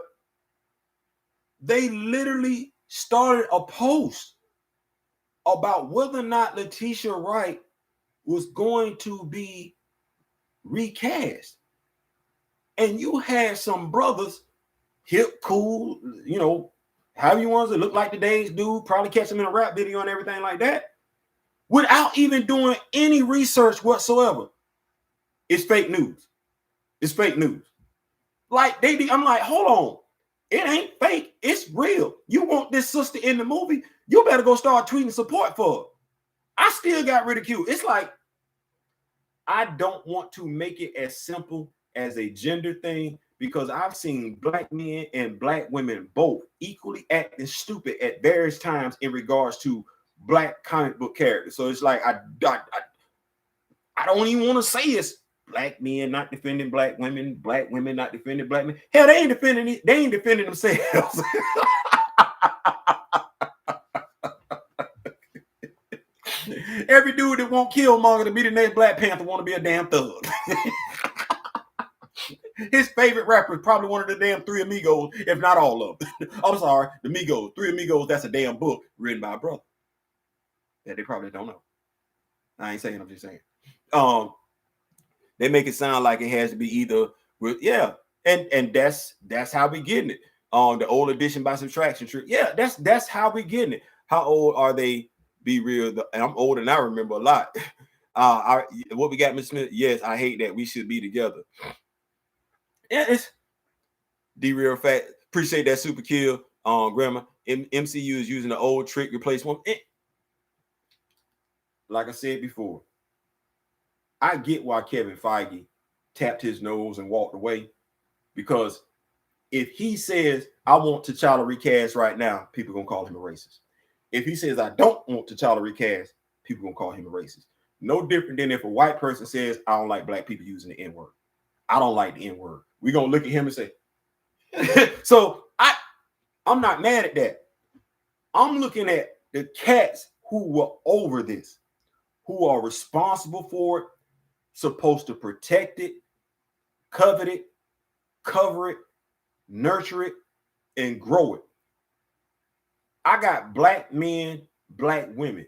they literally started a post about whether or not Letitia Wright was going to be recast. And you had some brothers, hip, cool, you know, however you want to look like today's dude, probably catch them in a rap video and everything like that, without even doing any research whatsoever. It's fake news. It's fake news. Like I'm like, hold on. It ain't fake. It's real. You want this sister in the movie, you better go start tweeting support for her. I still got ridiculed. It's like, I don't want to make it as simple as a gender thing because I've seen black men and black women both equally acting stupid at various times in regards to black comic book characters. So it's like, I don't even want to say it's black men not defending black women not defending black men. Hell, they ain't defending themselves. Every dude that won't Killmonger to be the next Black Panther want to be a damn thug. His favorite rapper is probably one of the damn Three Amigos, if not all of them. I'm sorry, the Migos. Three Amigos, that's a damn book written by a brother that they probably don't know. I ain't saying, I'm just saying. They make it sound like it has to be either with, yeah, and that's how we getting it. The old addition by subtraction trick. Yeah, that's how we getting it. How old are they? Be real. And I'm old and I remember a lot. What we got, Mr. Smith? Yes, I hate that. We should be together. Yeah, it's D-real fact. Appreciate that super kill, Grandma. MCU is using the old trick, replace one. Like I said before, I get why Kevin Feige tapped his nose and walked away, because if he says I want T'Challa recast right now, people gonna call him a racist. If he says I don't want T'Challa recast, people gonna call him a racist. No different than if a white person says I don't like black people using the N-word. I don't like the N-word. We're gonna look at him and say, so I'm not mad at that. I'm looking at the cats who were over this, who are responsible for it, supposed to protect it, covet it, cover it, nurture it, and grow it. I got black men, black women.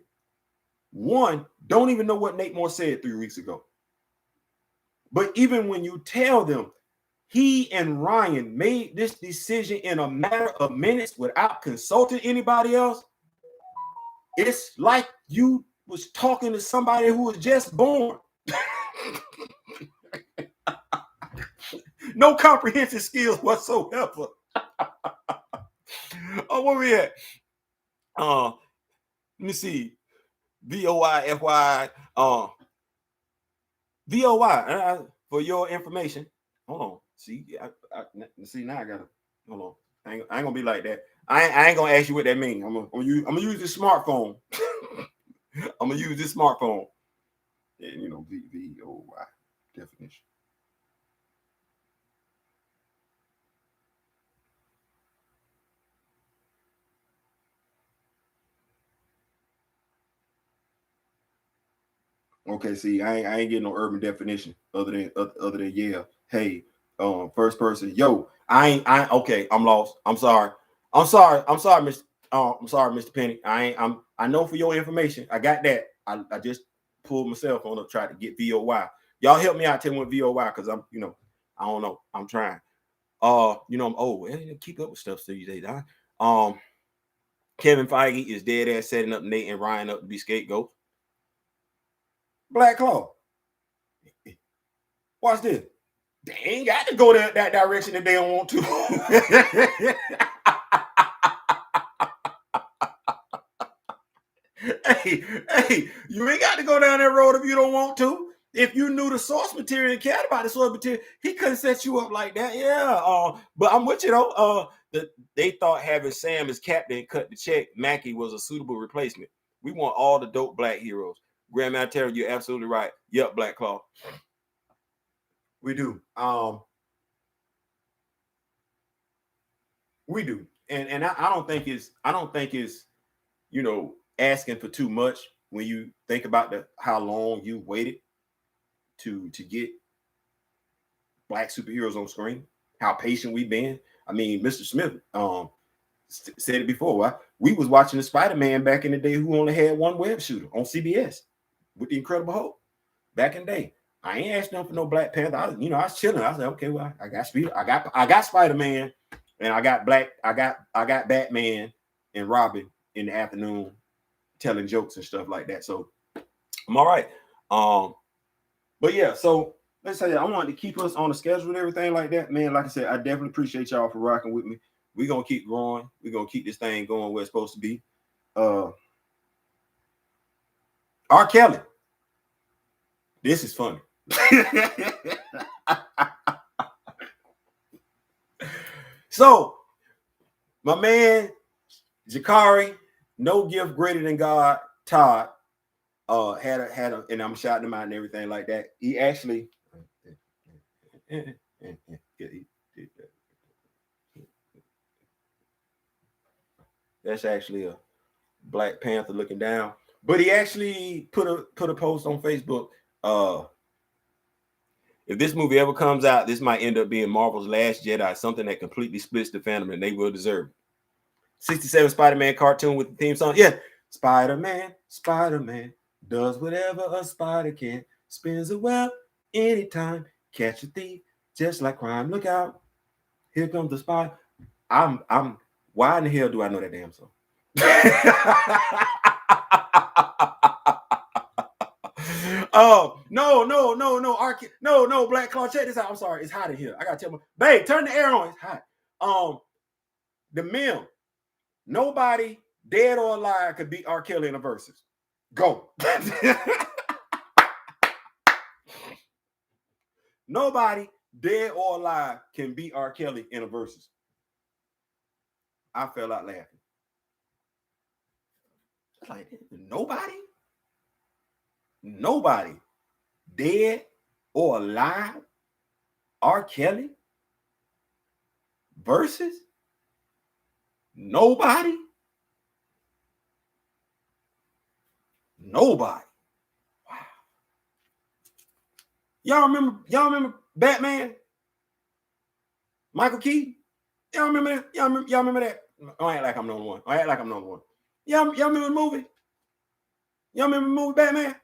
One, don't even know what Nate Moore said 3 weeks ago. But even when you tell them he and Ryan made this decision in a matter of minutes without consulting anybody else, it's like you was talking to somebody who was just born. No comprehensive skills whatsoever. Oh, where we at? Let me see. VOI, VOI, for your information. Hold on. See, see now I gotta hold on. I ain't gonna be like that. I ain't gonna ask you what that means. I'm gonna use this smartphone. I'm gonna use this smartphone. And you know, VOI definition. Okay, see, I ain't getting no urban definition other than yeah. Hey, first person, yo, okay, I'm lost. I'm sorry, Mr. I'm sorry, Mr. Penny. I know for your information, I got that. I just pulled myself on up, tried to get VOY. Y'all help me out, tell me what VOY, because I'm, you know, I don't know. I'm trying. You know, I'm old. Keep up with stuff these days. Kevin Feige is dead ass setting up Nate and Ryan up to be scapegoats. Black Claw. Watch this. They ain't got to go that direction if they don't want to. hey, you ain't got to go down that road if you don't want to. If you knew the source material and cared about the source material, he couldn't set you up like that. Yeah. But I'm with you though. They thought having Sam as captain cut the check. Mackie was a suitable replacement. We want all the dope black heroes. Grandma Terry, you're absolutely right. Yep, Black Claw. We do. We do. And I don't think it's you know, asking for too much when you think about how long you waited to get black superheroes on screen, how patient we've been. I mean, Mr. Smith said it before. Right? We was watching the Spider-Man back in the day who only had one web shooter on CBS with the Incredible Hulk back in the day. I ain't asked them for no Black Panther. I was chilling. I was like, okay, well, I got Spider-Man, and I got Batman and Robin in the afternoon telling jokes and stuff like that. So I'm all right. But yeah, so let's say I wanted to keep us on the schedule and everything like that. Man, like I said, I definitely appreciate y'all for rocking with me. We're gonna keep growing. We're gonna keep this thing going where it's supposed to be. R. Kelly. This is funny. So my man Jakari, no gift greater than God, Todd, had a, and I'm shouting him out and everything like that. He actually That's actually a Black Panther looking down. But he actually put a post on Facebook. If this movie ever comes out, this might end up being Marvel's Last Jedi, something that completely splits the fandom, and they will deserve it. 67 Spider-Man cartoon with the theme song. Yeah. Spider-Man does whatever a spider can. Spins a web anytime. Catch a thief just like crime. Look out. Here comes the spider. I'm why in the hell do I know that damn song? Oh, no, Black Claw, check this out. I'm sorry, it's hot in here. I gotta tell my babe, turn the air on. It's hot. The meme. Nobody dead or alive could beat R. Kelly in the verses. Go. Nobody dead or alive can beat R. Kelly in a verses. I fell out laughing. Like, nobody dead or alive, R. Kelly versus nobody. Wow. Y'all remember Batman? Michael Keaton? Y'all remember that? Y'all remember that? I act like I'm the only one. Y'all remember the movie? Y'all remember the movie Batman?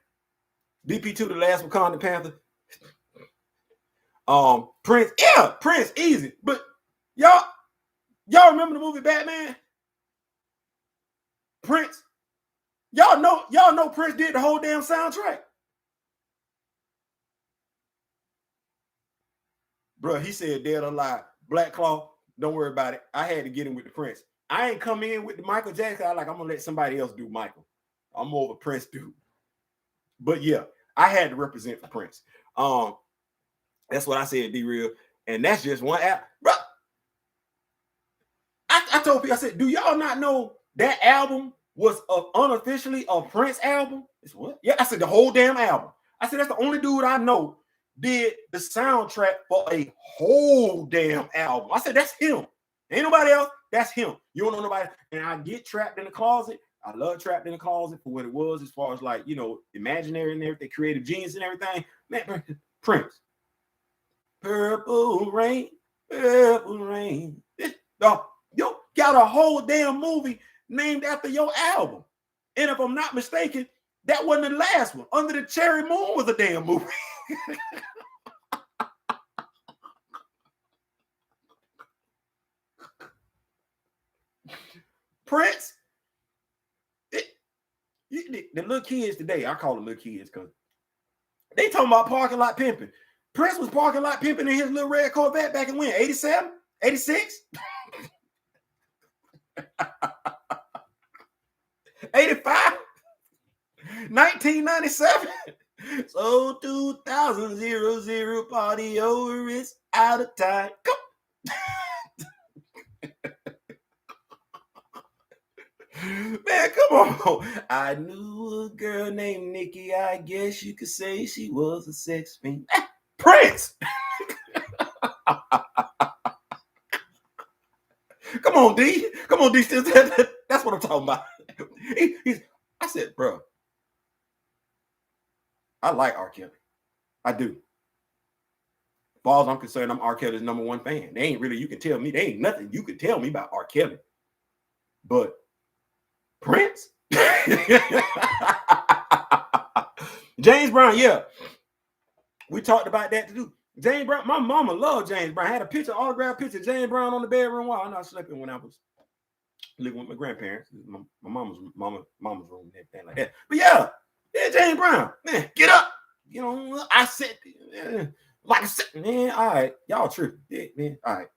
DP2, The Last Wakanda Panther. Prince, easy. But y'all remember the movie Batman? Prince. Y'all know Prince did the whole damn soundtrack. Bro, he said dead or alive. Black Claw, don't worry about it. I had to get him with the Prince. I ain't come in with the Michael Jackson. I'm gonna let somebody else do Michael. I'm more of a Prince dude. But yeah, I had to represent for Prince. That's what I said, D-Real. And that's just one app. Bro, I told people, I said, do y'all not know that album was unofficially a Prince album? It's what? Yeah, I said the whole damn album. I said, that's the only dude I know did the soundtrack for a whole damn album. I said, that's him. Ain't nobody else. That's him. You don't know nobody. And I get Trapped in the Closet. I love Trapped in the Closet for what it was, as far as like, imaginary and everything, creative genius and everything. Man, Prince. Purple rain. You got a whole damn movie named after your album. And if I'm not mistaken, that wasn't the last one. Under the Cherry Moon was a damn movie. Prince, the little kids today, I call them little kids because they talking about parking lot pimping. Prince was parking lot pimping in his little red Corvette back in when? 87? 86? 85? 1997? So 2000 party over, it's out of time. Come. Man, come on. I knew a girl named Nikki. I guess you could say she was a sex fiend. Prince. Come on, D. That's what I'm talking about. I said, bro, I like R. Kelly. I do. As far as I'm concerned, I'm R. Kelly's number one fan. There ain't nothing you can tell me about R. Kelly. But Prince? James Brown, yeah. We talked about that too. James Brown, my mama loved James Brown. I had a picture, autographed picture of James Brown on the bedroom wall. I know I slept in when I was living with my grandparents, my mama's room and everything like that. But yeah, James Brown, man, get up. I said, like I said, man, all right, y'all tripping, man, all right.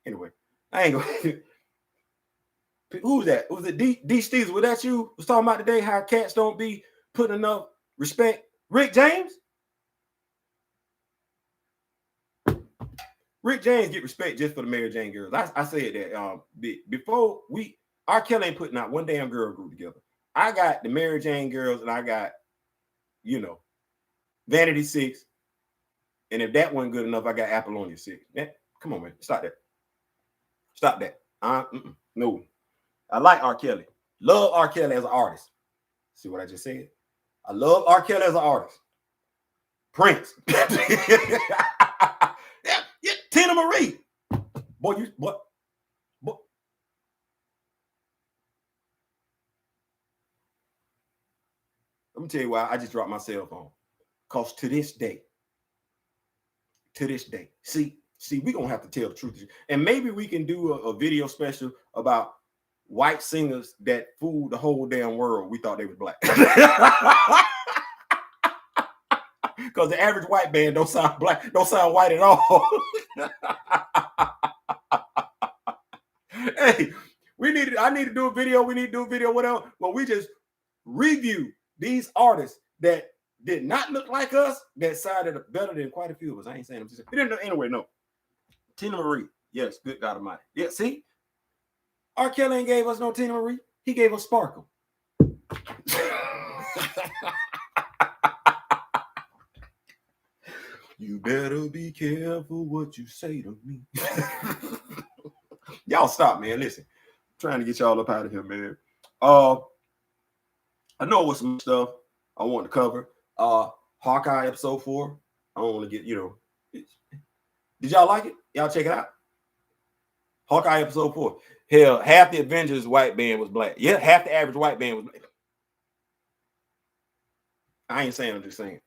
Anyway, I ain't gonna. Who's that? Was it D Steves? Was that you was talking about today? How cats don't be putting enough respect? Rick James? Rick James get respect just for the Mary Jane girls. I said that before R. Kelly ain't putting out one damn girl group together. I got the Mary Jane girls and I got, Vanity 6. And if that wasn't good enough, I got Apollonia 6. Come on, man. Stop that. No. I like R. Kelly. Love R. Kelly as an artist. See what I just said? I love R. Kelly as an artist. Prince. Yeah, Tina Marie. Boy, you what? Let me tell you why I just dropped my cell phone. Because to this day, see, we're gonna have to tell the truth. And maybe we can do a video special about white singers that fooled the whole damn world. We thought they was black. Because the average white band don't sound black, don't sound white at all. Hey, I need to do a video. We need to do a video, whatever. Well, we just review these artists that did not look like us, that sounded better than quite a few of us. I ain't saying them. Just anyway, no. Tina Marie. Yes, good God Almighty. Yeah, see? R. Kelly ain't gave us no Tina Marie. He gave us Sparkle. You better be careful what you say to me. Y'all stop, man. Listen. I'm trying to get y'all up out of here, man. I know what's some stuff I want to cover. Hawkeye episode 4. I don't want to get, did y'all like it? Y'all check it out. Hawkeye episode 4. Hell, half the Avengers white band was black. Yeah, half the average white band was black. I ain't saying, I'm just saying.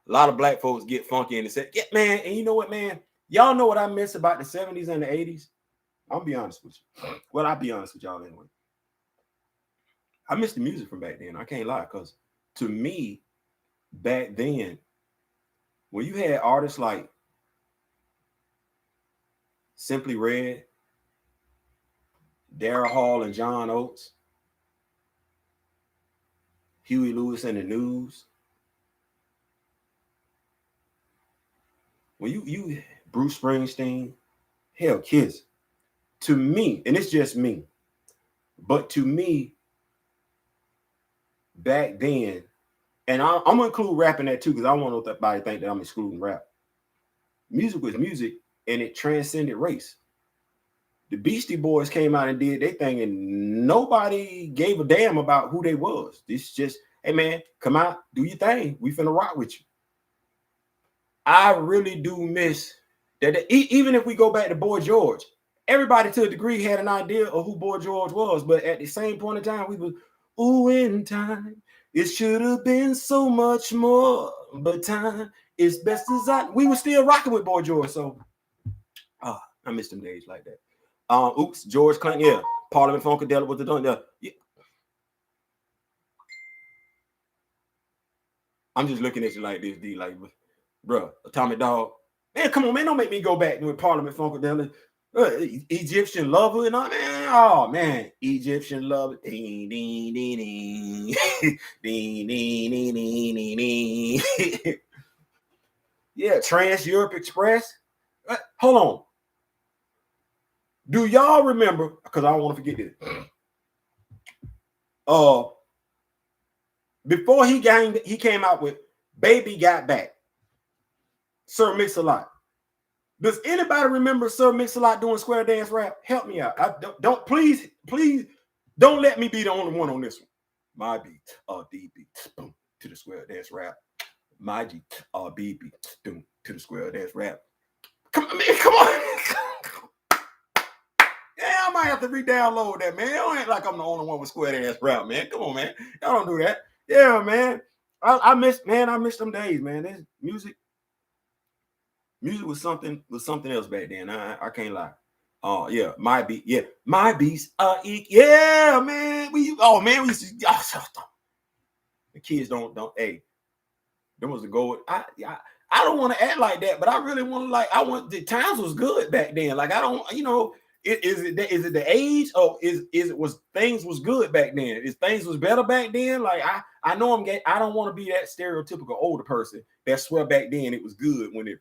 A lot of black folks get funky and they say, yeah, man, and you know what, man? Y'all know what I miss about the 70s and the 80s? I'll be honest with you. Well, I'll be honest with y'all anyway. I miss the music from back then. I can't lie, because to me, back then, when you had artists like Simply Red, Daryl Hall and John Oates, Huey Lewis and the News, when you Bruce Springsteen, hell, Kiss, to me, and it's just me, but to me, back then, and I'm gonna include rap in that too, because I don't want nobody to think that I'm excluding rap. Music was music, and it transcended race. The Beastie Boys came out and did their thing, and nobody gave a damn about who they was. This just, hey man, come out, do your thing. We finna rock with you. I really do miss that. Even if we go back to Boy George, everybody to a degree had an idea of who Boy George was, but at the same point in time, we was, ooh, in time, it should have been so much more, but time is best as we were still rocking with Boy George. So, I miss them days like that. Oops, George Clinton, yeah, Parliament Funkadelic with the done. Yeah. I'm just looking at you like this, D, like, bro, Atomic Dog. Man, come on, man, don't make me go back to Parliament Funkadelic. Egyptian Lover and all, man. Oh man, Egyptian Lover. Ding, ding, ding, ding. Ding, ding, ding, ding, ding, ding. Yeah, Trans Europe Express. Hold on. Do y'all remember? Because I don't want to forget this. Before he came out with Baby Got Back, Sir Mix-a-Lot. Does anybody remember Sir Mix-a-Lot doing square dance rap? Help me out. Don't please don't let me be the only one on this one. My beat, D beat, boom, to the square dance rap. My G, B beat, boom, to the square dance rap. Come on, man, come on. Yeah, I might have to re-download that, man. It don't ain't like I'm the only one with square dance rap, man. Come on, man. Y'all don't do that. Yeah, man. I miss them days, man. This music was something else back then. I can't lie. Oh yeah, my beat, yeah, my beats. Yeah, man. We used to. The kids don't. Hey, there was a goal. I don't want to act like that, but I really want to the times was good back then. Like I don't, is it the age or is it was things was good back then? Is things was better back then? Like I know I'm I don't want to be that stereotypical older person that swear back then it was good when it.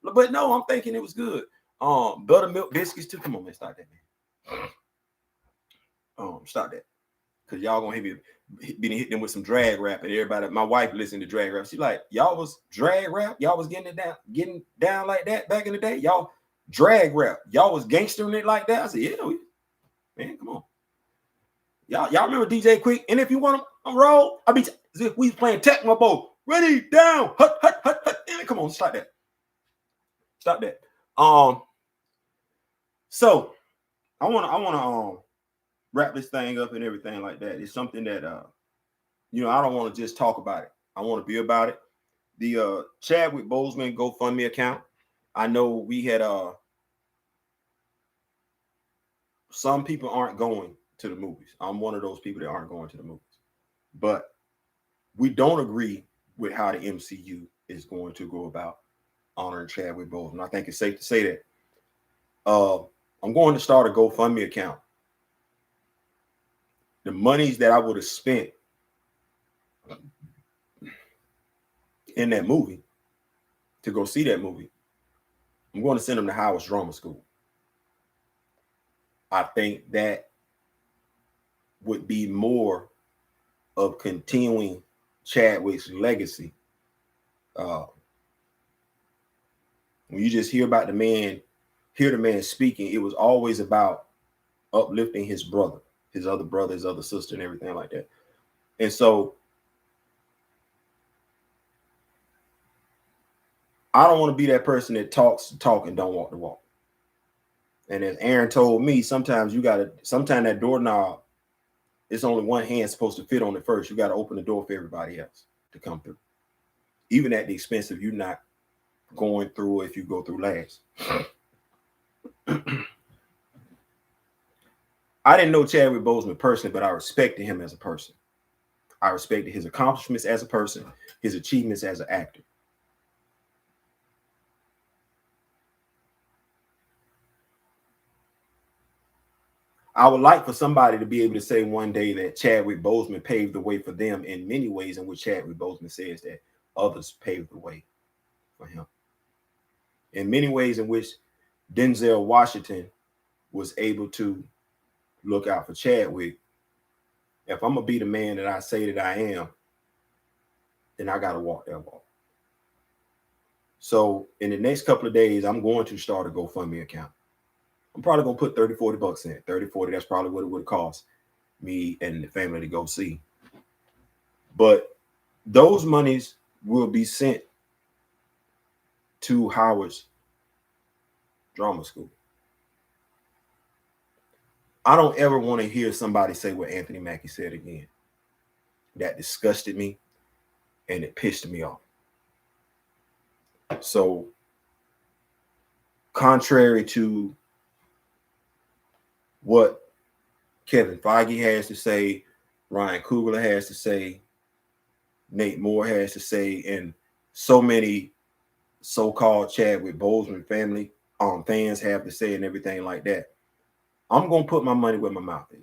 But no, I'm thinking it was good. Buttermilk biscuits too. Come on, man, stop that, man. Stop that, cause y'all gonna hit them with some drag rap, and everybody. My wife listened to drag rap. She like, y'all was drag rap. Y'all was getting down like that back in the day. Y'all drag rap. Y'all was gangstering it like that. I said, yeah. Man, come on. Y'all remember DJ Quick? And if you want to roll, we playing Tecmo Bowl. Ready, down, hut. Man, come on, stop that. So I wanna wrap this thing up and everything like that. It's something that I don't want to just talk about it. I want to be about it. The Chadwick Boseman GoFundMe account. I know we had some people aren't going to the movies. I'm one of those people that aren't going to the movies. But we don't agree with how the MCU is going to go about honoring Chadwick Boseman. I think it's safe to say that. I'm going to start a GoFundMe account. The monies that I would have spent in that movie to go see that movie, I'm going to send them to Howard's Drama School. I think that would be more of continuing Chadwick's legacy. When you just hear the man speaking, it was always about uplifting his brother, his other sister, and everything like that. And so I don't want to be that person that talks the talk and don't walk the walk. And as Aaron told me, sometimes that doorknob, it's only one hand supposed to fit on it first. You got to open the door for everybody else to come through. Even at the expense of you not going through if you go through last. I didn't know Chadwick Boseman personally, but I respected him as a person. I respected his accomplishments as a person, his achievements as an actor. I would like for somebody to be able to say one day that Chadwick Boseman paved the way for them in many ways in which Chadwick Boseman says that others paved the way for him. In many ways in which Denzel Washington was able to look out for Chadwick. If I'm going to be the man that I say that I am, then I got to walk that walk. So in the next couple of days, I'm going to start a GoFundMe account. I'm probably going to put 30, 40 bucks in it. 30, 40, that's probably what it would cost me and the family to go see. But those monies will be sent to Howard's Drama School. I don't ever want to hear somebody say what Anthony Mackie said again. That disgusted me and it pissed me off. So, contrary to what Kevin Feige has to say, Ryan Coogler has to say, Nate Moore has to say, and so many so-called Chadwick Boseman family fans have to say and everything like that, I'm going to put my money where my mouth is.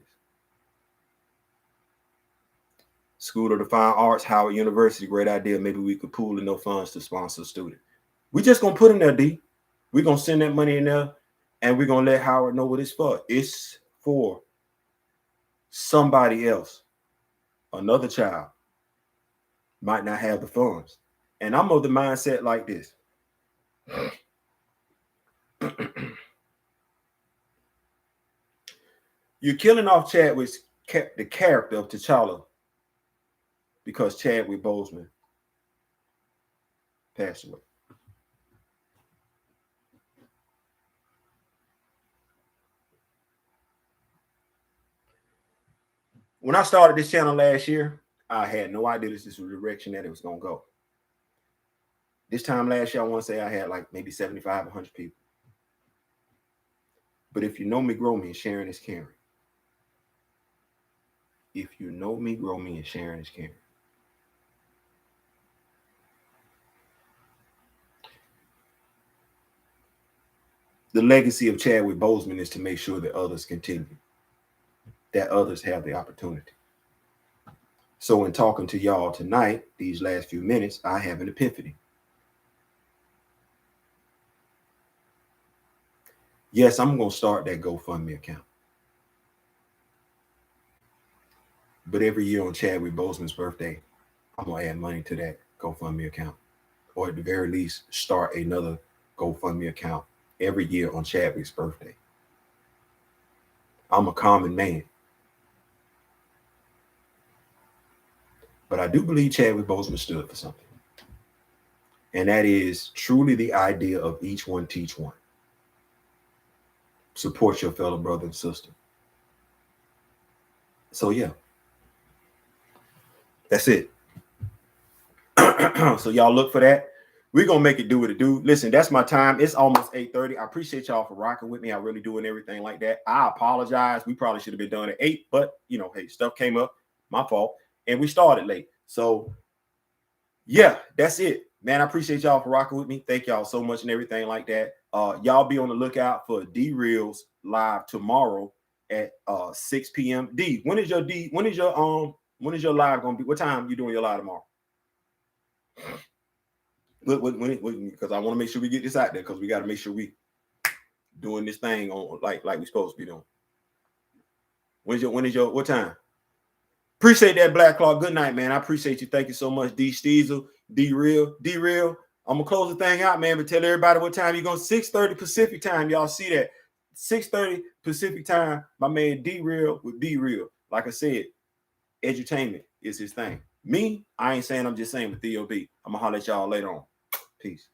School of the Fine Arts, Howard University, great idea. Maybe we could pool enough funds to sponsor a student. We just going to put in there, D. We're going to send that money in there, and we're going to let Howard know what it's for. It's for somebody else. Another child might not have the funds. And I'm of the mindset like this. You're killing off Chadwick's the character of T'Challa because Chadwick Boseman passed away. When I started this channel last year, I had no idea this was the direction that it was going to go. This time last year, I want to say I had like maybe 75, 100 people. But if you know me, grow me, and sharing is caring. If you know me, grow me, and sharing is caring. The legacy of Chadwick Boseman is to make sure that others continue, that others have the opportunity. So in talking to y'all tonight, these last few minutes, I have an epiphany. Yes, I'm going to start that GoFundMe account. But every year on Chadwick Boseman's birthday, I'm going to add money to that GoFundMe account. Or at the very least, start another GoFundMe account every year on Chadwick's birthday. I'm a common man. But I do believe Chadwick Boseman stood for something. And that is truly the idea of each one teach one. Support your fellow brother and sister. So yeah, that's it. So y'all look for that. We're gonna make it do what it do. Listen, that's my time. It's almost 8:30. I appreciate y'all for rocking with me. I really do, and everything like that. I apologize. We probably should have been done at 8, but hey, stuff came up. My fault. And we started late. So yeah, that's it. Man, I appreciate y'all for rocking with me. Thank y'all so much and everything like that. Y'all be on the lookout for D Reels live tomorrow at 6 p.m. D, when is your live gonna be? What time you doing your live tomorrow? Because I want to make sure we get this out there, because we got to make sure we doing this thing on like we supposed to be doing. What time? Appreciate that, Black Claw. Good night, man. I appreciate you. Thank you so much, D Steezel, D Real. I'm gonna close the thing out, man, but tell everybody what time you're going. 6:30 Pacific time. Y'all see that? 6:30 Pacific time. My man D Real with D Real. Like I said, edutainment is his thing. Me, I ain't saying, I'm just saying with DOB. I'm gonna holler at y'all later on. Peace.